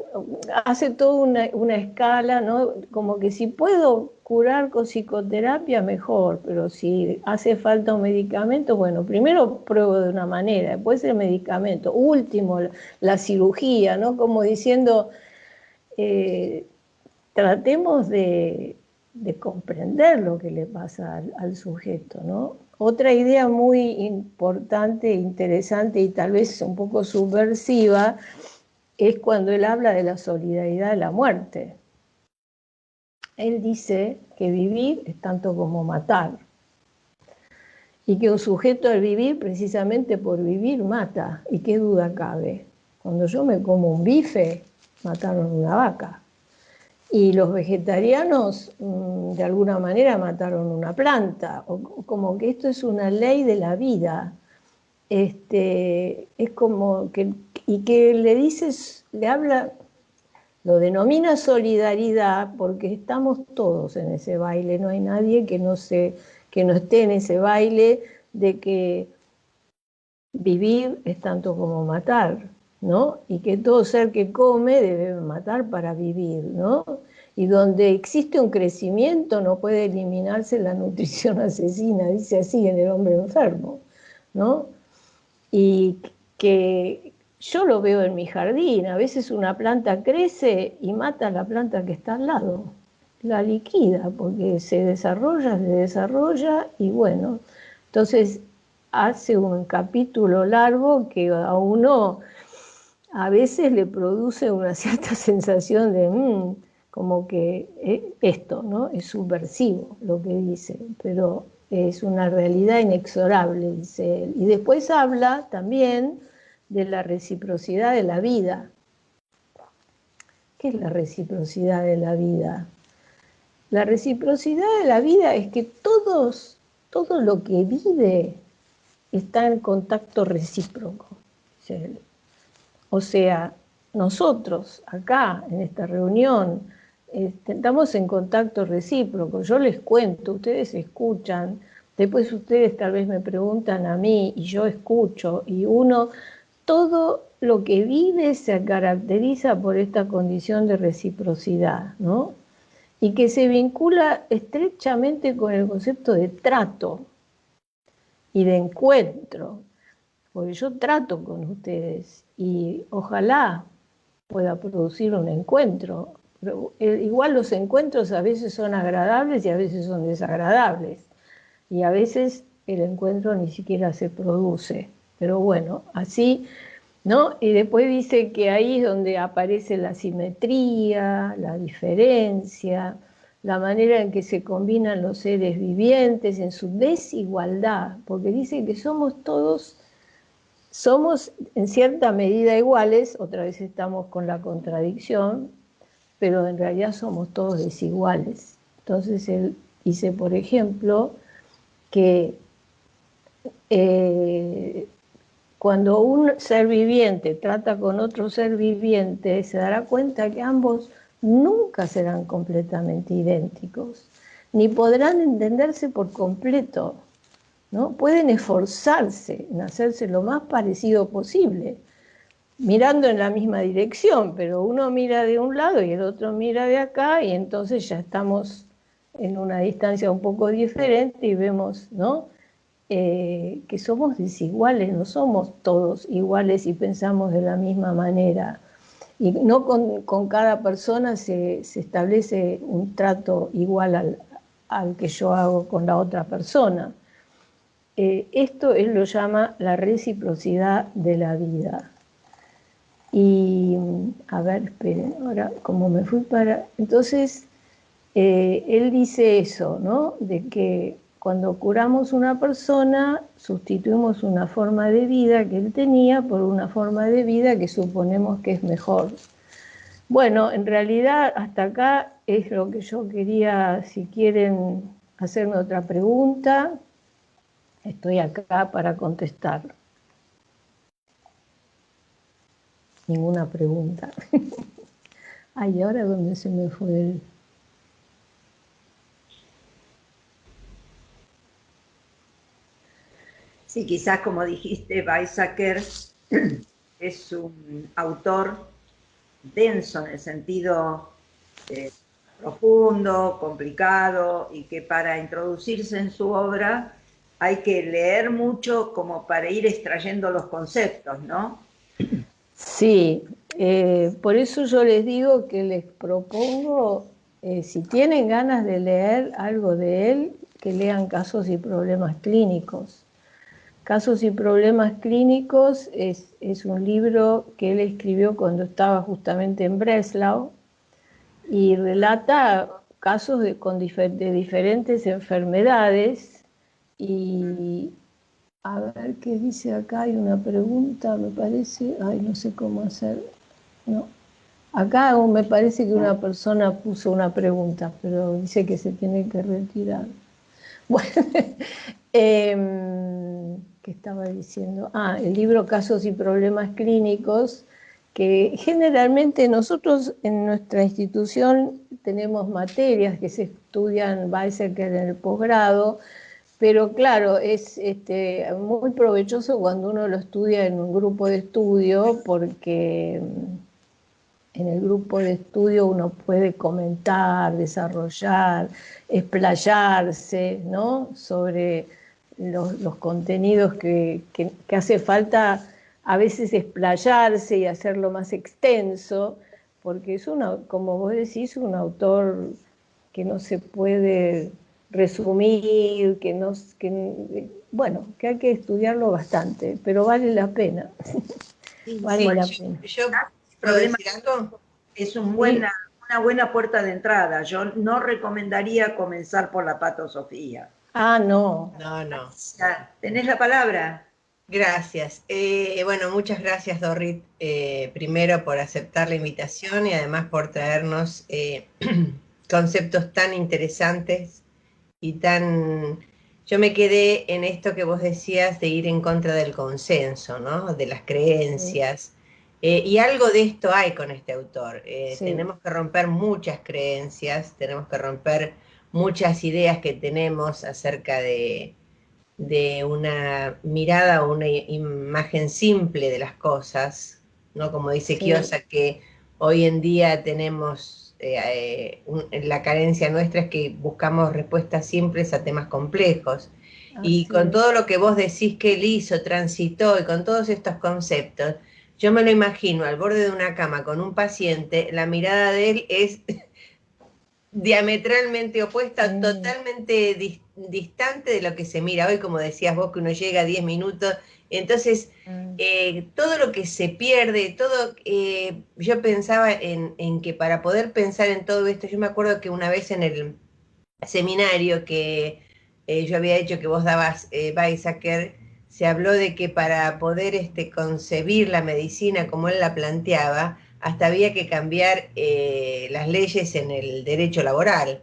hace toda una escala, ¿no? Como que si puedo curar con psicoterapia, mejor, pero si hace falta un medicamento, bueno, primero pruebo de una manera, después el medicamento, último, la cirugía, ¿no? Como diciendo, tratemos de comprender lo que le pasa al sujeto, ¿no? Otra idea muy importante, interesante y tal vez un poco subversiva es cuando él habla de la solidaridad de la muerte. Él dice que vivir es tanto como matar y que un sujeto al vivir, precisamente por vivir, mata. ¿Y qué duda cabe? Cuando yo me como un bife, mataron una vaca. Y los vegetarianos, de alguna manera, mataron una planta, o como que esto es una ley de la vida. Es como que, y que le dices, le habla, lo denomina solidaridad porque estamos todos en ese baile, no hay nadie que no esté en ese baile de que vivir es tanto como matar, ¿no? Y que todo ser que come debe matar para vivir, ¿no? Y donde existe un crecimiento no puede eliminarse la nutrición asesina, dice así en El hombre enfermo, ¿no? Y que yo lo veo en mi jardín, a veces una planta crece y mata a la planta que está al lado, la liquida, porque se desarrolla y bueno, entonces hace un capítulo largo que a uno a veces le produce una cierta sensación de como que esto, ¿no? Es subversivo lo que dice, pero es una realidad inexorable, dice él. Y después habla también de la reciprocidad de la vida. ¿Qué es la reciprocidad de la vida? La reciprocidad de la vida es que todo lo que vive está en contacto recíproco, dice él. O sea, nosotros acá en esta reunión estamos en contacto recíproco. Yo les cuento, ustedes escuchan, después ustedes tal vez me preguntan a mí y yo escucho y todo lo que vive se caracteriza por esta condición de reciprocidad, ¿no? Y que se vincula estrechamente con el concepto de trato y de encuentro, porque yo trato con ustedes y ojalá pueda producir un encuentro. Pero igual los encuentros a veces son agradables y a veces son desagradables. Y a veces el encuentro ni siquiera se produce. Pero bueno, así, ¿no? Y después dice que ahí es donde aparece la simetría, la diferencia, la manera en que se combinan los seres vivientes en su desigualdad, porque dice que somos en cierta medida iguales, otra vez estamos con la contradicción, pero en realidad somos todos desiguales. Entonces él dice, por ejemplo, que cuando un ser viviente trata con otro ser viviente, se dará cuenta que ambos nunca serán completamente idénticos, ni podrán entenderse por completo, ¿no? Pueden esforzarse en hacerse lo más parecido posible, mirando en la misma dirección, pero uno mira de un lado y el otro mira de acá, y entonces ya estamos en una distancia un poco diferente y vemos, ¿no? Que somos desiguales, no somos todos iguales y pensamos de la misma manera. Y no con cada persona se establece un trato igual al que yo hago con la otra persona. Esto él lo llama la reciprocidad de la vida. Y, a ver, esperen, ahora como me fui para... Entonces, él dice eso, ¿no? De que cuando curamos una persona, sustituimos una forma de vida que él tenía por una forma de vida que suponemos que es mejor. Bueno, en realidad hasta acá es lo que yo quería. Si quieren hacerme otra pregunta, estoy acá para contestar. Ninguna pregunta. Ay, ¿ahora dónde se me fue el...? Sí, quizás como dijiste, Weizsäcker Es un autor denso en el sentido profundo, complicado, y que para introducirse en su obra hay que leer mucho como para ir extrayendo los conceptos, ¿no? Sí, por eso yo les digo que les propongo, si tienen ganas de leer algo de él, que lean Casos y Problemas Clínicos. Casos y Problemas Clínicos es un libro que él escribió cuando estaba justamente en Breslau y relata casos de diferentes enfermedades. Y a ver qué dice acá, hay una pregunta, me parece, ay, no sé cómo hacer, no. Acá me parece que una persona puso una pregunta, pero dice que se tiene que retirar. Bueno, ¿qué estaba diciendo? Ah, el libro Casos y Problemas Clínicos, que generalmente nosotros en nuestra institución tenemos materias que se estudian, va a ser que en el posgrado, pero claro, es muy provechoso cuando uno lo estudia en un grupo de estudio, porque en el grupo de estudio uno puede comentar, desarrollar, explayarse, ¿no? Sobre los contenidos que hace falta a veces explayarse y hacerlo más extenso, porque es como vos decís, un autor que no se puede resumir, bueno, que hay que estudiarlo bastante, pero vale la pena. Vale Sí, la pena. yo puedo Problema decir algo. es Sí. una buena puerta de entrada. Yo no recomendaría comenzar por la patosofía. Ah, no. No, no. ¿Tenés la palabra? Gracias. Bueno, muchas gracias, Dorrit, primero por aceptar la invitación y además por traernos conceptos tan interesantes y tan... Yo me quedé en esto que vos decías de ir en contra del consenso, ¿no? De las Sí, creencias. Y algo de esto hay con este autor. sí, Tenemos que romper muchas creencias, tenemos que romper muchas ideas que tenemos acerca de una mirada o una imagen simple de las cosas, ¿no? Como dice sí, Kiosa, que hoy en día tenemos, la carencia nuestra es que buscamos respuestas simples a temas complejos. Y así con es. todo lo que vos decís que él hizo, transitó, y con todos estos conceptos, yo me lo imagino al borde de una cama con un paciente, la mirada de él es diametralmente opuesta, Mm, totalmente distante de lo que se mira hoy, como decías vos, que uno llega a 10 minutos. Entonces, mm, todo lo que se pierde, todo, yo pensaba en que para poder pensar en todo esto, yo me acuerdo que una vez en el seminario que yo había hecho, que vos dabas, Weizsäcker, se habló de que para poder concebir la medicina como él la planteaba, hasta había que cambiar las leyes en el derecho laboral,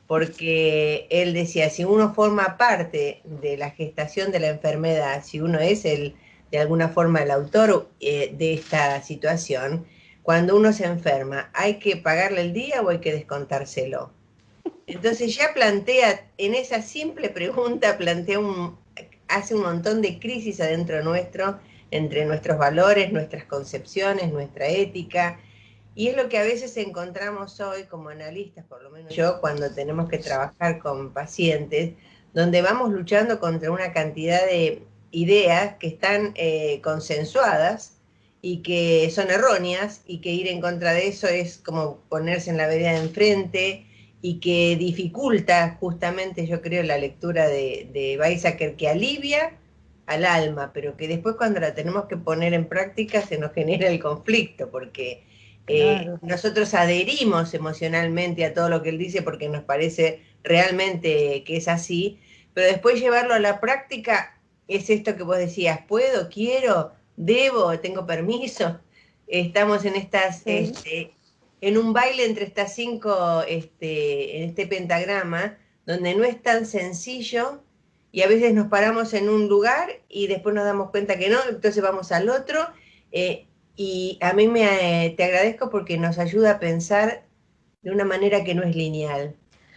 porque él decía, si uno forma parte de la gestación de la enfermedad, si uno es de alguna forma el autor de esta situación, cuando uno se enferma, ¿hay que pagarle el día o hay que descontárselo? Entonces ya plantea, en esa simple pregunta, hace un montón de crisis adentro nuestro, entre nuestros valores, nuestras concepciones, nuestra ética, y es lo que a veces encontramos hoy como analistas, por lo menos yo, cuando tenemos que trabajar con pacientes, donde vamos luchando contra una cantidad de ideas que están consensuadas y que son erróneas, y que ir en contra de eso es como ponerse en la vereda de enfrente, y que dificulta justamente, yo creo, la lectura de Weizsäcker, que alivia al alma, pero que después cuando la tenemos que poner en práctica se nos genera el conflicto, porque claro. nosotros adherimos emocionalmente a todo lo que él dice porque nos parece realmente que es así, pero después llevarlo a la práctica es esto que vos decías, puedo, quiero, debo, tengo permiso. Estamos en Sí. en un baile entre estas cinco, en este pentagrama, donde no es tan sencillo, y a veces nos paramos en un lugar y después nos damos cuenta que no, entonces vamos al otro. Y a mí te agradezco porque nos ayuda a pensar de una manera que no es lineal,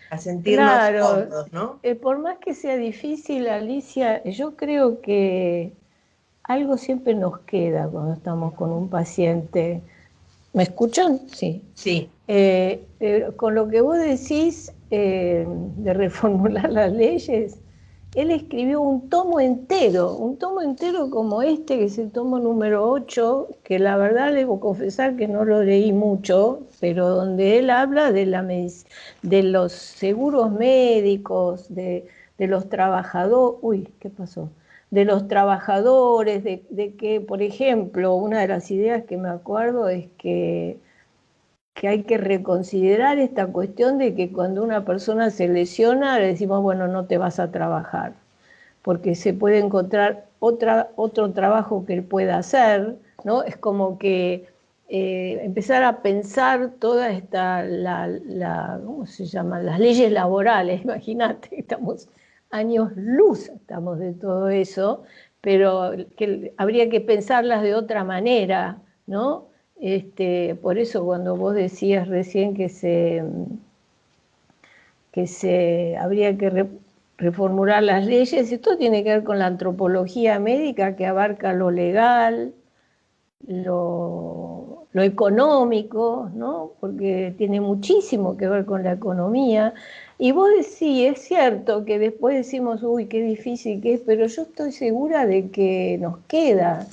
a sentirnos Claro, cómodos, ¿no? por más que sea difícil, Alicia, yo creo que algo siempre nos queda cuando estamos con un paciente. ¿Me escuchan? Sí. Sí. Con lo que vos decís de reformular las leyes, él escribió un tomo entero como este, que es el tomo número 8, que la verdad debo confesar que no lo leí mucho, pero donde él habla de los seguros médicos, de los trabajadores. Uy, ¿qué pasó? De los trabajadores, de que, por ejemplo, una de las ideas que me acuerdo es que hay que reconsiderar esta cuestión de que cuando una persona se lesiona le decimos, bueno, no te vas a trabajar, porque se puede encontrar otro trabajo que él pueda hacer, ¿no? Es como que empezar a pensar toda esta, ¿cómo se llama? Las leyes laborales, imagínate, estamos años luz, estamos de todo eso, pero que habría que pensarlas de otra manera, ¿no? Por eso cuando vos decías recién que habría que reformular las leyes, esto tiene que ver con la antropología médica que abarca lo legal, lo económico, ¿no? Porque tiene muchísimo que ver con la economía. Y vos decís, es cierto que después decimos, uy, qué difícil que es, pero yo estoy segura de que nos queda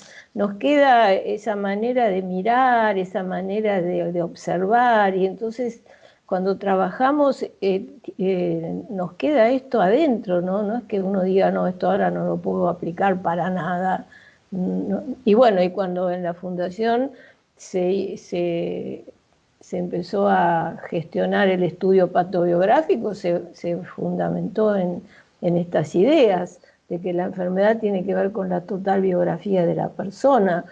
esa manera de mirar, esa manera de observar, y entonces cuando trabajamos nos queda esto adentro, ¿no? No es que uno diga, no, esto ahora no lo puedo aplicar para nada. No. Y bueno, y cuando en la fundación se empezó a gestionar el estudio patobiográfico, se fundamentó en estas ideas de que la enfermedad tiene que ver con la total biografía de la persona.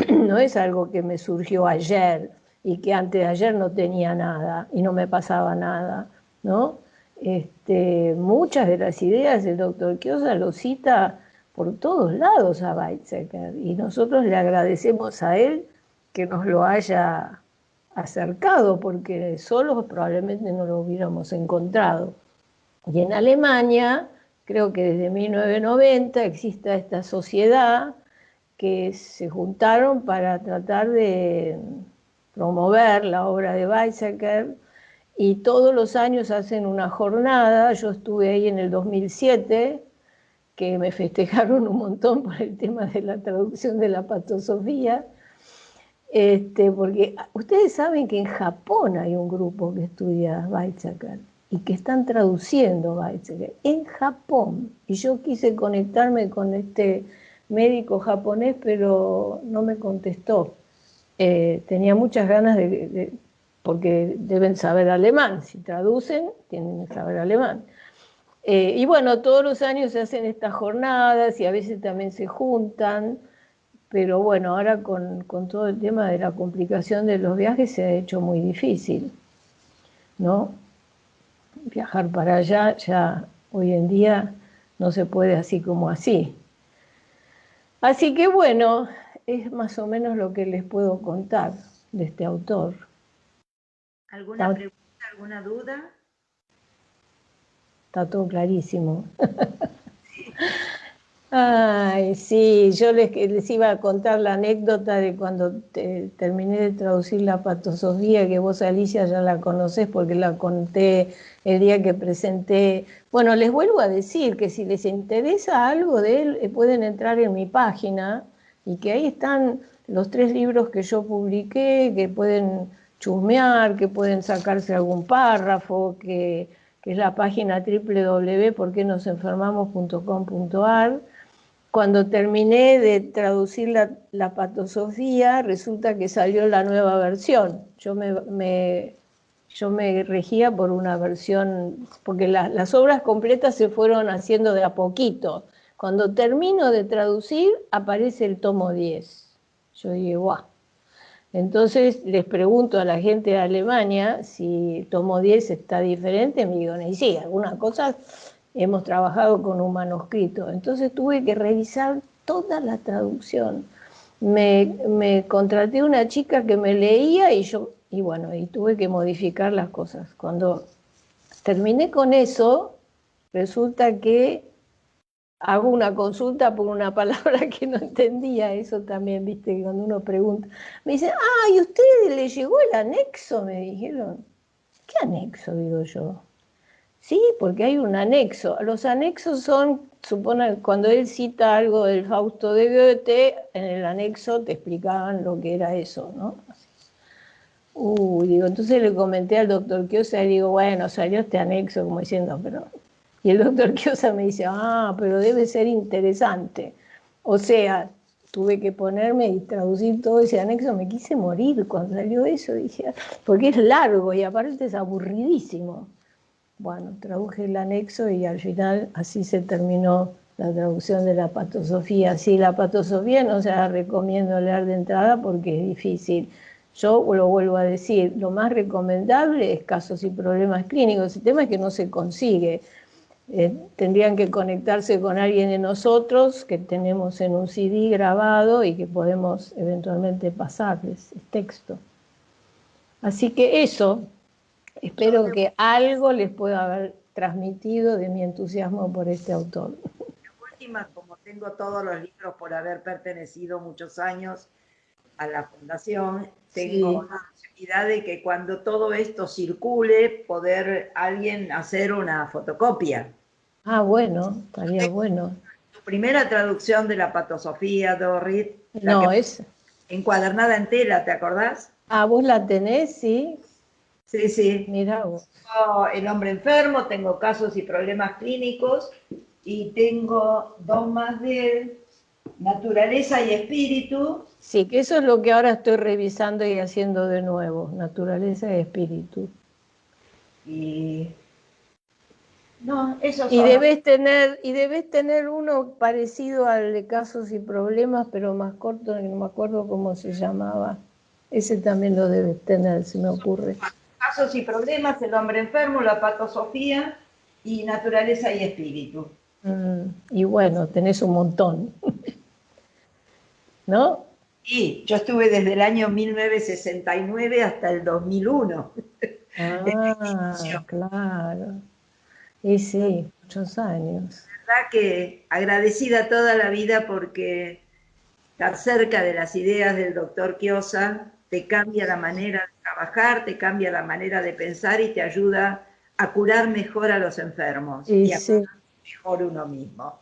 No es algo que me surgió ayer y que antes de ayer no tenía nada y no me pasaba nada, ¿no? Muchas de las ideas del doctor Chiosa lo cita por todos lados a Weizsäcker, y nosotros le agradecemos a él que nos lo haya acercado, porque solos probablemente no lo hubiéramos encontrado. Y en Alemania, creo que desde 1990 existe esta sociedad que se juntaron para tratar de promover la obra de Weizsäcker, y todos los años hacen una jornada. Yo estuve ahí en el 2007, que me festejaron un montón por el tema de la traducción de la patosofía, porque ustedes saben que en Japón hay un grupo que estudia Weizsäcker y que están traduciendo Weizsäcker en Japón, y yo quise conectarme con este médico japonés, pero no me contestó. Tenía muchas ganas porque deben saber alemán, si traducen tienen que saber alemán. Y bueno, todos los años se hacen estas jornadas y a veces también se juntan, pero bueno, ahora con todo el tema de la complicación de los viajes se ha hecho muy difícil, ¿no? Viajar para allá ya hoy en día no se puede así como así. Así que bueno, es más o menos lo que les puedo contar de este autor. ¿Alguna pregunta, alguna duda? Está todo clarísimo. Ay, sí, yo les iba a contar la anécdota de cuando terminé de traducir la patosofía, que vos, Alicia, ya la conocés porque la conté el día que presenté. Bueno, les vuelvo a decir que si les interesa algo de él, pueden entrar en mi página, y que ahí están los 3 libros que yo publiqué, que pueden chusmear, que pueden sacarse algún párrafo, que es la página www.porquenosenfermamos.com.ar. Cuando terminé de traducir la patosofía, resulta que salió la nueva versión. Yo me regía por una versión, porque las obras completas se fueron haciendo de a poquito. Cuando termino de traducir, aparece el tomo 10. Yo dije, guau. Entonces les pregunto a la gente de Alemania si el tomo 10 está diferente. Me digo, y sí, algunas cosas hemos trabajado con un manuscrito. Entonces tuve que revisar toda la traducción. Me contraté una chica que me leía y tuve que modificar las cosas. Cuando terminé con eso, resulta que hago una consulta por una palabra que no entendía, eso también, viste, que cuando uno pregunta, me dicen, ah, ¿y a usted le llegó el anexo? Me dijeron. ¿Qué anexo? Digo yo. Sí, porque hay un anexo. Los anexos son, supone, cuando él cita algo del Fausto de Goethe, en el anexo te explicaban lo que era eso, ¿no? Digo, entonces le comenté al doctor Quiosa y digo, bueno, salió este anexo, como diciendo, pero... Y el doctor Quiosa me dice, ah, pero debe ser interesante. O sea, tuve que ponerme y traducir todo ese anexo, me quise morir cuando salió eso, dije, porque es largo y aparte es aburridísimo. Bueno, traduje el anexo y al final así se terminó la traducción de la patosofía. Sí, la patosofía no se la recomiendo leer de entrada porque es difícil. Yo lo vuelvo a decir, lo más recomendable es casos y problemas clínicos. El tema es que no se consigue. Tendrían que conectarse con alguien de nosotros que tenemos en un CD grabado y que podemos eventualmente pasarles el texto. Así que eso, espero que algo les pueda haber transmitido de mi entusiasmo por este autor. La última, como tengo todos los libros por haber pertenecido muchos años a la fundación, tengo la posibilidad de que cuando todo esto circule, poder alguien hacer una fotocopia. Ah, bueno, estaría bueno. Tu primera traducción de la patosofía, Dorrit, no, es encuadernada en tela, ¿te acordás? Ah, ¿vos la tenés? Sí. Sí, sí. Mirá vos. Tengo El hombre enfermo, tengo Casos y problemas clínicos, y tengo dos más de Naturaleza y espíritu. Sí, que eso es lo que ahora estoy revisando y haciendo de nuevo, Naturaleza y espíritu. Y no, esos Y son debes tener uno parecido al de Casos y problemas, pero más corto, no me acuerdo cómo se llamaba. Ese también lo debes tener, se me ocurre. Casos y problemas, El hombre enfermo, la patosofía y Naturaleza y espíritu. Y bueno, tenés un montón. ¿No? Y yo estuve desde el año 1969 hasta el 2001. Ah, claro. Y sí, muchos años. La verdad que agradecida toda la vida porque estar cerca de las ideas del doctor Quiosa te cambia la manera de trabajar, te cambia la manera de pensar y te ayuda a curar mejor a los enfermos y a curar mejor uno mismo.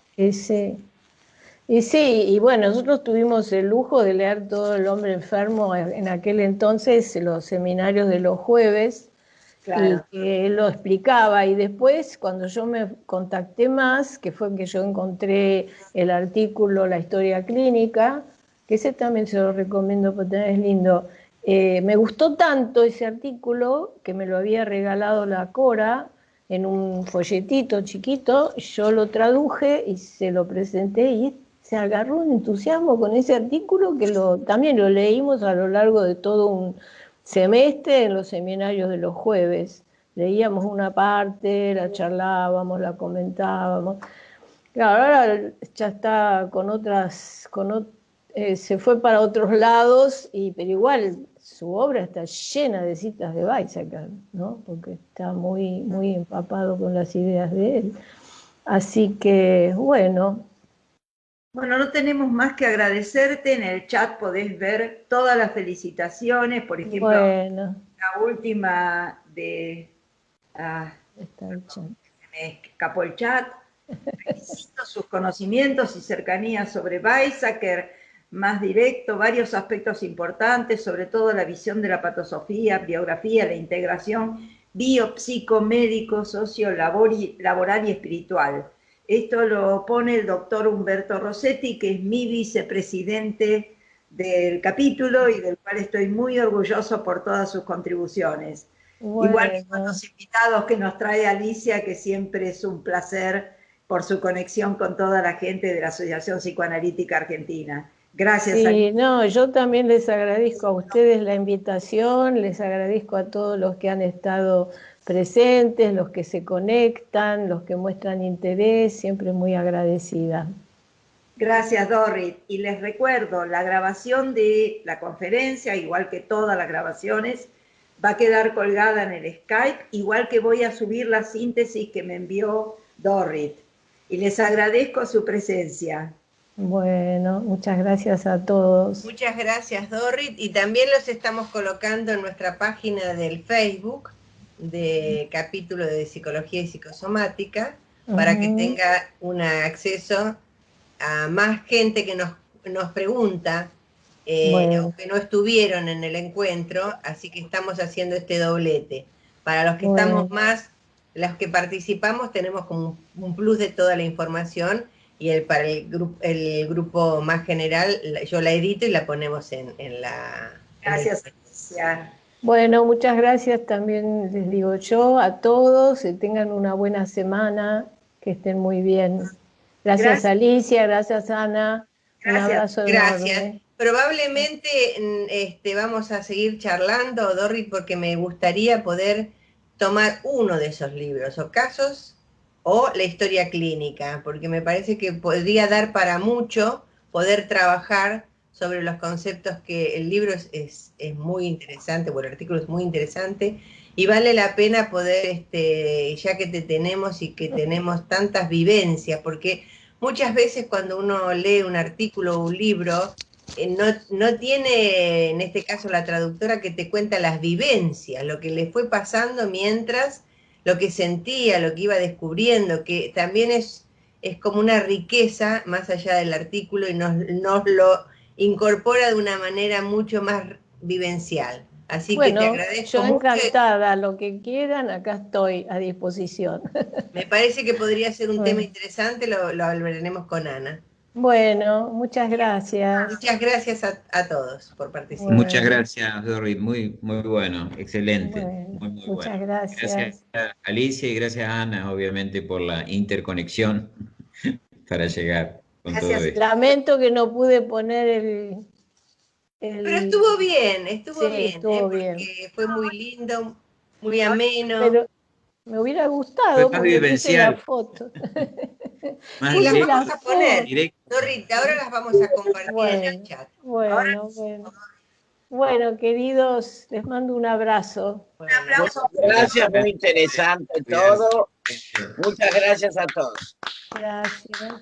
Y sí, y bueno, nosotros tuvimos el lujo de leer todo El hombre enfermo en aquel entonces, los seminarios de los jueves, Claro. y que él lo explicaba. Y después, cuando yo me contacté más, que fue que yo encontré el artículo La historia clínica, que ese también se lo recomiendo porque es lindo. Me gustó tanto ese artículo que me lo había regalado la Cora en un folletito chiquito, yo lo traduje y se lo presenté y se agarró un entusiasmo con ese artículo que también lo leímos a lo largo de todo un semestre en los seminarios de los jueves. Leíamos una parte, la charlábamos, la comentábamos. Claro, ahora ya está con otras, se fue para otros lados, pero igual su obra está llena de citas de Weizsäcker, ¿no? Porque está muy, muy empapado con las ideas de él. Así que, bueno. Bueno, no tenemos más que agradecerte. En el chat podés ver todas las felicitaciones, por ejemplo, bueno, la última de... está el chat. Se me escapó el chat. Felicito sus conocimientos y cercanía sobre Weizsäcker, más directo, varios aspectos importantes, sobre todo la visión de la patosofía, biografía, la integración biopsicomédico, socio-laboral y espiritual. Esto lo pone el doctor Humberto Rossetti, que es mi vicepresidente del capítulo y del cual estoy muy orgulloso por todas sus contribuciones. Bueno. Igual que con los invitados que nos trae Alicia, que siempre es un placer por su conexión con toda la gente de la Asociación Psicoanalítica Argentina. Gracias. Sí, no, yo también les agradezco a ustedes la invitación, les agradezco a todos los que han estado presentes, los que se conectan, los que muestran interés, siempre muy agradecida. Gracias, Dorrit. Y les recuerdo, la grabación de la conferencia, igual que todas las grabaciones, va a quedar colgada en el Skype, igual que voy a subir la síntesis que me envió Dorrit. y les agradezco su presencia. Bueno, muchas gracias a todos. Muchas gracias, Dorrit, y también los estamos colocando en nuestra página del Facebook de capítulo de Psicología y Psicosomática, para que tenga un acceso a más gente que nos pregunta, aunque no estuvieron en el encuentro, así que estamos haciendo este doblete. Para los que estamos más, los que participamos, tenemos como un plus de toda la información, y para el grupo más general, yo la edito y la ponemos en la... Gracias, Alicia. Bueno, muchas gracias también, les digo yo, a todos, que tengan una buena semana, que estén muy bien. Gracias Alicia, gracias Ana, un abrazo enorme. Gracias. Probablemente vamos a seguir charlando, Dorrit, porque me gustaría poder tomar uno de esos libros, o casos, o la historia clínica, porque me parece que podría dar para mucho poder trabajar sobre los conceptos que el libro es muy interesante, o el artículo es muy interesante, y vale la pena poder, ya que te tenemos y que tenemos tantas vivencias, porque muchas veces cuando uno lee un artículo o un libro, no tiene, en este caso la traductora, que te cuenta las vivencias, lo que le fue pasando mientras, lo que sentía, lo que iba descubriendo, que también es como una riqueza más allá del artículo, y nos lo incorpora de una manera mucho más vivencial. Así que te agradezco yo mucho. Encantada, lo que quieran, acá estoy a disposición. Me parece que podría ser un tema interesante, lo hablaremos con Ana. Bueno, muchas gracias. Muchas gracias a todos por participar. Muchas gracias, Dorrit, muy bueno, excelente. Muy muchas bueno. Gracias. Gracias a Alicia y gracias a Ana, obviamente, por la interconexión para llegar con todo esto. Lamento que no pude poner el... Pero estuvo bien, estuvo bien. Porque fue muy lindo, muy ameno. Pero me hubiera gustado porque puse la foto. Más y las directo, vamos a poner, directo. Dorrit, ahora las vamos a compartir en el chat. Bueno, queridos, les mando un abrazo. Un aplauso. Gracias, muy interesante todo. Muchas gracias a todos. Gracias.